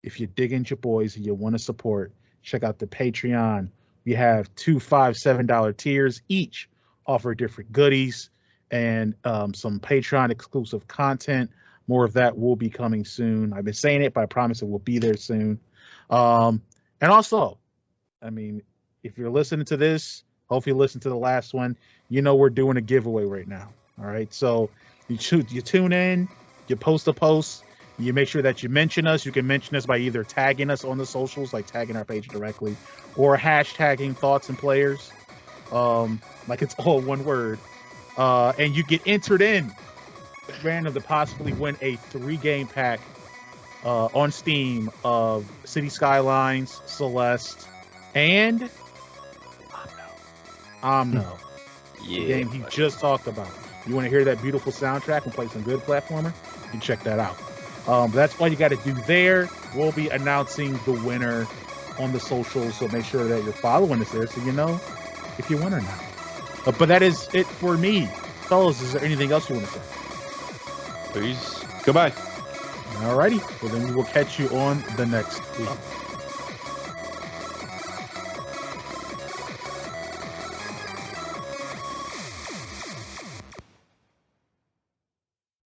If you're digging your boys and you want to support, check out the Patreon. We have $2, $5, $7 tiers. Each offer different goodies and some Patreon exclusive content. More of that will be coming soon. I've been saying it, but I promise it will be there soon. And also, I mean, if you're listening to this, hopefully you listen to the last one, we're doing a giveaway right now. All right. So you tune in, you post a post, you make sure that you mention us. You can mention us by either tagging us on the socials, like tagging our page directly, or hashtagging Thoughts and Players. Like it's all one word. And you get entered in random to possibly win a 3-game pack on Steam of City Skylines, Celeste, and Omno. Yeah, the game he just talked about. You want to hear that beautiful soundtrack and play some good platformer? You can check that out. That's all you got to do there. we'll be announcing the winner on the socials. So make sure that you're following us there so you know if you win or not. But that is it for me. Fellas, is there anything else you want to say? Peace. Goodbye. Alrighty. Well, then we will catch you on the next week.